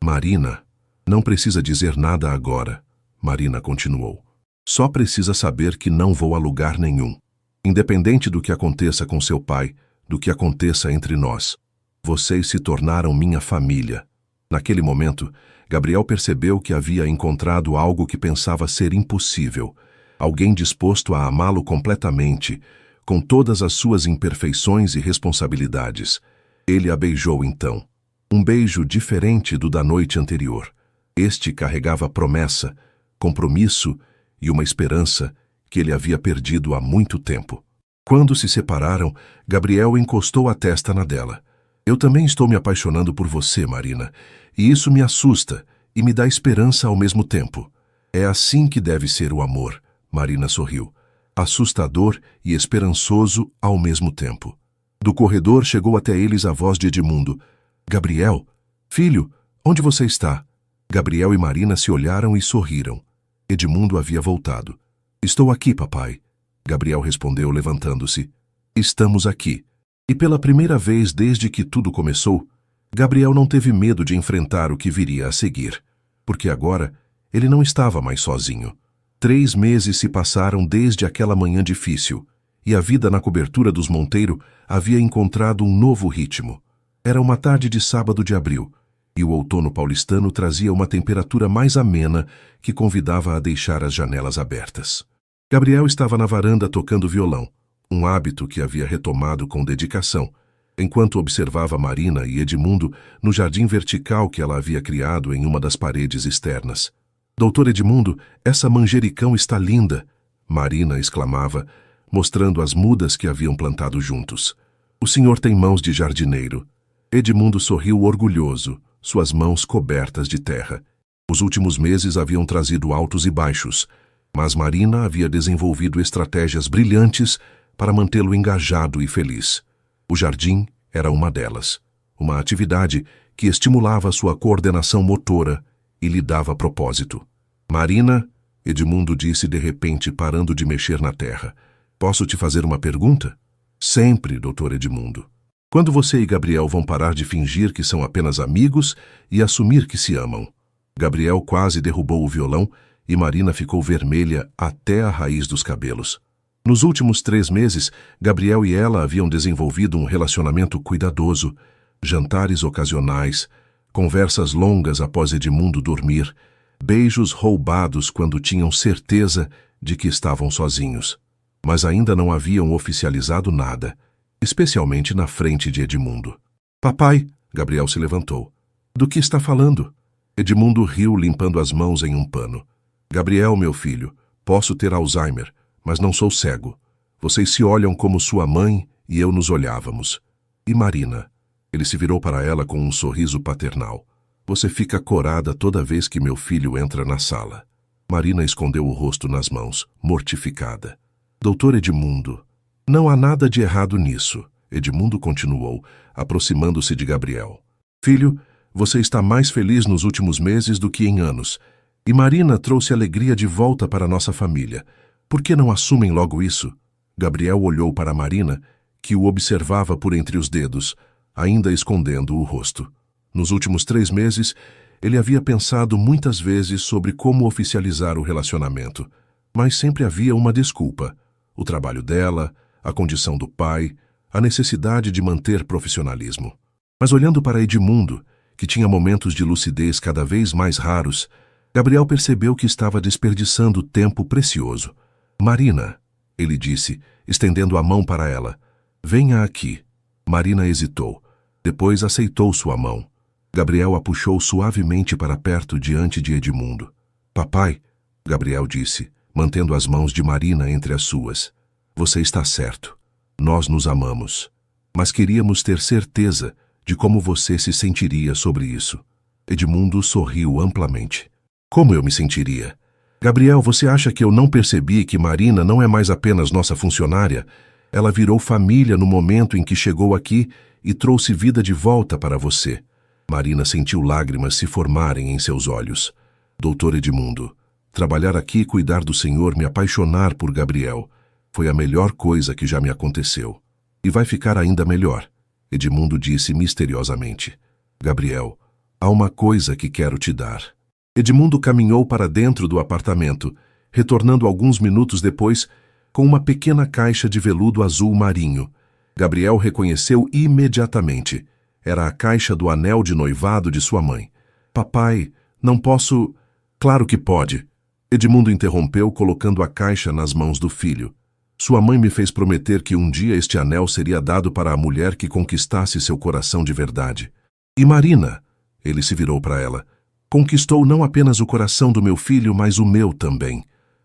Marina, não precisa dizer nada agora, Marina continuou. Só precisa saber que não vou a lugar nenhum. Independente do que aconteça com seu pai, do que aconteça entre nós, vocês se tornaram minha família. Naquele momento, Gabriel percebeu que havia encontrado algo que pensava ser impossível. Alguém disposto a amá-lo completamente, com todas as suas imperfeições e responsabilidades. Ele a beijou então. Um beijo diferente do da noite anterior. Este carregava promessa, compromisso e uma esperança que ele havia perdido há muito tempo. Quando se separaram, Gabriel encostou a testa na dela. Eu também estou me apaixonando por você, Marina, e isso me assusta e me dá esperança ao mesmo tempo. É assim que deve ser o amor, Marina sorriu. Assustador e esperançoso ao mesmo tempo. Do corredor chegou até eles a voz de Edmundo. Gabriel, filho, onde você está? Gabriel e Marina se olharam e sorriram. Edmundo havia voltado. Estou aqui, papai. Gabriel respondeu levantando-se. Estamos aqui. E pela primeira vez desde que tudo começou, Gabriel não teve medo de enfrentar o que viria a seguir, porque agora ele não estava mais sozinho. 3 meses se passaram desde aquela manhã difícil, e a vida na cobertura dos Monteiro havia encontrado um novo ritmo. Era uma tarde de sábado de abril, e o outono paulistano trazia uma temperatura mais amena que convidava a deixar as janelas abertas. Gabriel estava na varanda tocando violão, um hábito que havia retomado com dedicação, enquanto observava Marina e Edmundo no jardim vertical que ela havia criado em uma das paredes externas. Doutor Edmundo, essa manjericão está linda, Marina exclamava, mostrando as mudas que haviam plantado juntos. O senhor tem mãos de jardineiro. Edmundo sorriu orgulhoso, suas mãos cobertas de terra. Os últimos meses haviam trazido altos e baixos, mas Marina havia desenvolvido estratégias brilhantes para mantê-lo engajado e feliz. O jardim era uma delas, uma atividade que estimulava sua coordenação motora e lhe dava propósito. Marina, Edmundo disse de repente, parando de mexer na terra, posso te fazer uma pergunta? Sempre, doutor Edmundo. Quando você e Gabriel vão parar de fingir que são apenas amigos e assumir que se amam? Gabriel quase derrubou o violão e Marina ficou vermelha até a raiz dos cabelos. Nos últimos 3 meses, Gabriel e ela haviam desenvolvido um relacionamento cuidadoso, jantares ocasionais, conversas longas após Edmundo dormir, beijos roubados quando tinham certeza de que estavam sozinhos. Mas ainda não haviam oficializado nada, especialmente na frente de Edmundo. Papai, Gabriel se levantou. Do que está falando? Edmundo riu limpando as mãos em um pano. Gabriel, meu filho, posso ter Alzheimer, mas não sou cego. Vocês se olham como sua mãe e eu nos olhávamos. E Marina? Ele se virou para ela com um sorriso paternal. Você fica corada toda vez que meu filho entra na sala. Marina escondeu o rosto nas mãos, mortificada. Doutor Edmundo, não há nada de errado nisso, Edmundo continuou, aproximando-se de Gabriel. Filho, você está mais feliz nos últimos meses do que em anos. E Marina trouxe alegria de volta para nossa família. Por que não assumem logo isso? Gabriel olhou para Marina, que o observava por entre os dedos, ainda escondendo o rosto. Nos últimos 3 meses, ele havia pensado muitas vezes sobre como oficializar o relacionamento, mas sempre havia uma desculpa. O trabalho dela, a condição do pai, a necessidade de manter profissionalismo. Mas olhando para Edmundo, que tinha momentos de lucidez cada vez mais raros, Gabriel percebeu que estava desperdiçando tempo precioso. Marina, ele disse, estendendo a mão para ela. Venha aqui. Marina hesitou. Depois aceitou sua mão. Gabriel a puxou suavemente para perto diante de Edmundo. Papai, Gabriel disse, mantendo as mãos de Marina entre as suas. Você está certo. Nós nos amamos. Mas queríamos ter certeza de como você se sentiria sobre isso. Edmundo sorriu amplamente. Como eu me sentiria? Gabriel, você acha que eu não percebi que Marina não é mais apenas nossa funcionária? Ela virou família no momento em que chegou aqui e trouxe vida de volta para você. Marina sentiu lágrimas se formarem em seus olhos. Doutor Edmundo, trabalhar aqui e cuidar do Senhor, me apaixonar por Gabriel, foi a melhor coisa que já me aconteceu. E vai ficar ainda melhor, Edmundo disse misteriosamente. Gabriel, há uma coisa que quero te dar. Edmundo caminhou para dentro do apartamento, retornando alguns minutos depois com uma pequena caixa de veludo azul marinho. Gabriel reconheceu imediatamente. Era a caixa do anel de noivado de sua mãe. Papai, não posso... Claro que pode. Edmundo interrompeu, colocando a caixa nas mãos do filho. Sua mãe me fez prometer que um dia este anel seria dado para a mulher que conquistasse seu coração de verdade. E Marina, ele se virou para ela, conquistou não apenas o coração do meu filho, mas o meu também.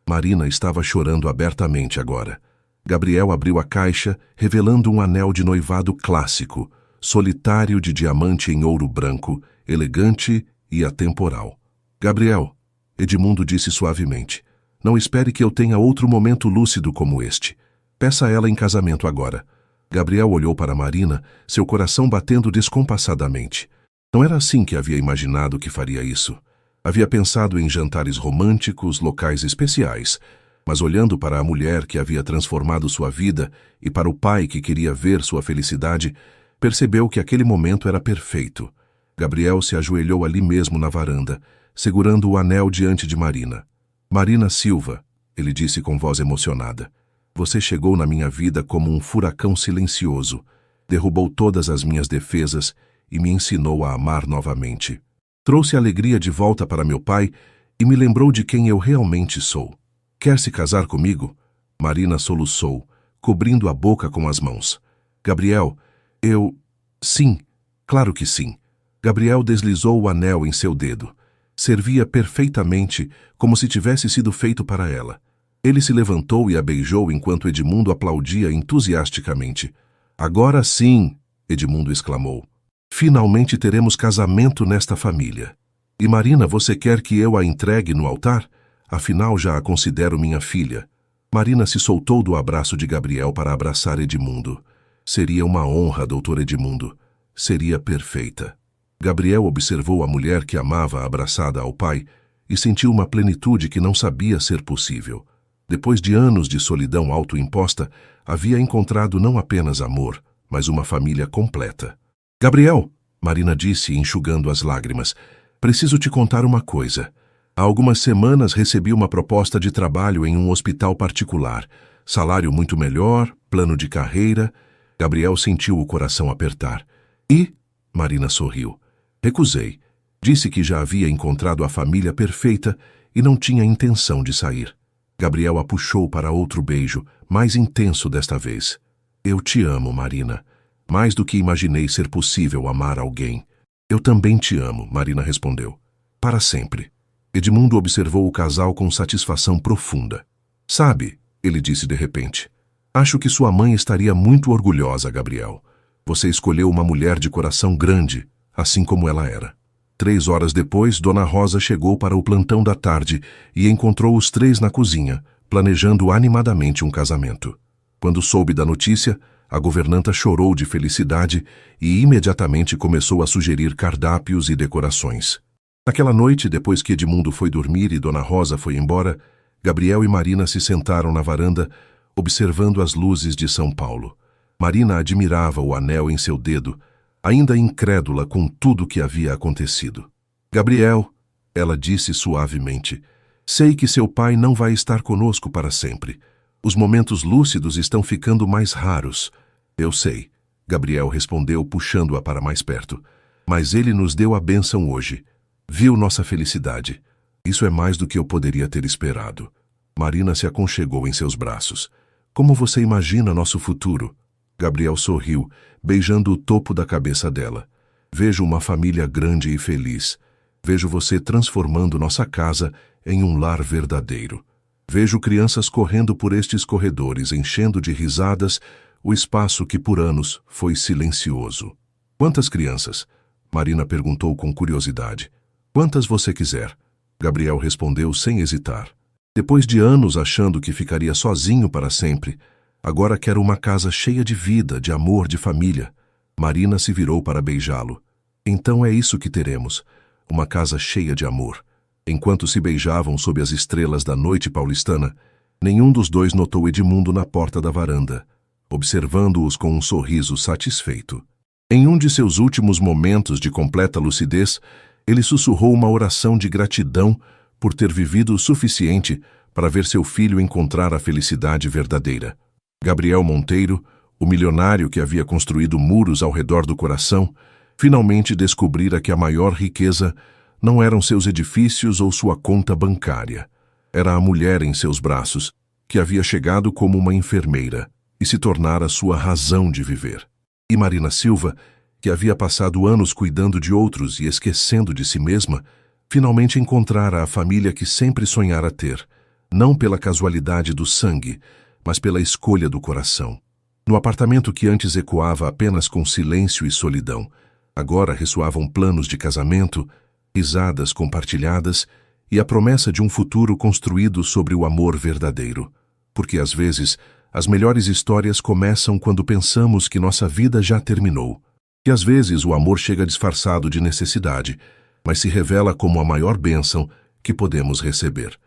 Marina estava chorando abertamente agora. Gabriel abriu a caixa, revelando um anel de noivado clássico, solitário de diamante em ouro branco, elegante e atemporal. Gabriel, Edmundo disse suavemente, não espere que eu tenha outro momento lúcido como este. Peça a ela em casamento agora. Gabriel olhou para Marina, seu coração batendo descompassadamente. Não era assim que havia imaginado que faria isso. Havia pensado em jantares românticos, locais especiais, mas olhando para a mulher que havia transformado sua vida e para o pai que queria ver sua felicidade, percebeu que aquele momento era perfeito. Gabriel se ajoelhou ali mesmo na varanda, segurando o anel diante de Marina. Marina Silva, ele disse com voz emocionada, você chegou na minha vida como um furacão silencioso, derrubou todas as minhas defesas e me ensinou a amar novamente. Trouxe alegria de volta para meu pai e me lembrou de quem eu realmente sou. Quer se casar comigo? Marina soluçou, cobrindo a boca com as mãos. Gabriel, eu... Sim, claro que sim. Gabriel deslizou o anel em seu dedo. Servia perfeitamente, como se tivesse sido feito para ela. Ele se levantou e a beijou enquanto Edmundo aplaudia entusiasticamente. Agora sim, Edmundo exclamou. Finalmente teremos casamento nesta família. E Marina, você quer que eu a entregue no altar? Afinal, já a considero minha filha. Marina se soltou do abraço de Gabriel para abraçar Edmundo. Seria uma honra, doutor Edmundo. Seria perfeita. Gabriel observou a mulher que amava abraçada ao pai e sentiu uma plenitude que não sabia ser possível. Depois de anos de solidão autoimposta, havia encontrado não apenas amor, mas uma família completa. Gabriel, Marina disse, enxugando as lágrimas, preciso te contar uma coisa. Há algumas semanas recebi uma proposta de trabalho em um hospital particular. Salário muito melhor, plano de carreira. Gabriel sentiu o coração apertar. E? Marina sorriu. Recusei. Disse que já havia encontrado a família perfeita e não tinha intenção de sair. Gabriel a puxou para outro beijo, mais intenso desta vez. Eu te amo, Marina. Mais do que imaginei ser possível amar alguém. Eu também te amo, Marina respondeu. Para sempre. Edmundo observou o casal com satisfação profunda. Sabe, ele disse de repente, acho que sua mãe estaria muito orgulhosa, Gabriel. Você escolheu uma mulher de coração grande, assim como ela era. 3 horas depois, Dona Rosa chegou para o plantão da tarde e encontrou os 3 na cozinha, planejando animadamente um casamento. Quando soube da notícia, a governanta chorou de felicidade e imediatamente começou a sugerir cardápios e decorações. Naquela noite, depois que Edmundo foi dormir e Dona Rosa foi embora, Gabriel e Marina se sentaram na varanda, observando as luzes de São Paulo. Marina admirava o anel em seu dedo, ainda incrédula com tudo o que havia acontecido. Gabriel, ela disse suavemente, sei que seu pai não vai estar conosco para sempre. Os momentos lúcidos estão ficando mais raros. Eu sei, Gabriel respondeu, puxando-a para mais perto. Mas ele nos deu a bênção hoje. Viu nossa felicidade. Isso é mais do que eu poderia ter esperado. Marina se aconchegou em seus braços. Como você imagina nosso futuro? Gabriel sorriu, beijando o topo da cabeça dela. Vejo uma família grande e feliz. Vejo você transformando nossa casa em um lar verdadeiro. Vejo crianças correndo por estes corredores, enchendo de risadas o espaço que por anos foi silencioso. Quantas crianças? Marina perguntou com curiosidade. Quantas você quiser. Gabriel respondeu sem hesitar. Depois de anos achando que ficaria sozinho para sempre, agora quero uma casa cheia de vida, de amor, de família. Marina se virou para beijá-lo. Então é isso que teremos, uma casa cheia de amor. Enquanto se beijavam sob as estrelas da noite paulistana, nenhum dos dois notou Edmundo na porta da varanda, observando-os com um sorriso satisfeito. Em um de seus últimos momentos de completa lucidez, ele sussurrou uma oração de gratidão por ter vivido o suficiente para ver seu filho encontrar a felicidade verdadeira. Gabriel Monteiro, o milionário que havia construído muros ao redor do coração, finalmente descobrira que a maior riqueza não eram seus edifícios ou sua conta bancária. Era a mulher em seus braços, que havia chegado como uma enfermeira e se tornara sua razão de viver. E Marina Silva, que havia passado anos cuidando de outros e esquecendo de si mesma, finalmente encontrara a família que sempre sonhara ter, não pela casualidade do sangue, mas pela escolha do coração. No apartamento que antes ecoava apenas com silêncio e solidão, agora ressoavam planos de casamento, risadas compartilhadas e a promessa de um futuro construído sobre o amor verdadeiro. Porque às vezes as melhores histórias começam quando pensamos que nossa vida já terminou. E às vezes o amor chega disfarçado de necessidade, mas se revela como a maior bênção que podemos receber.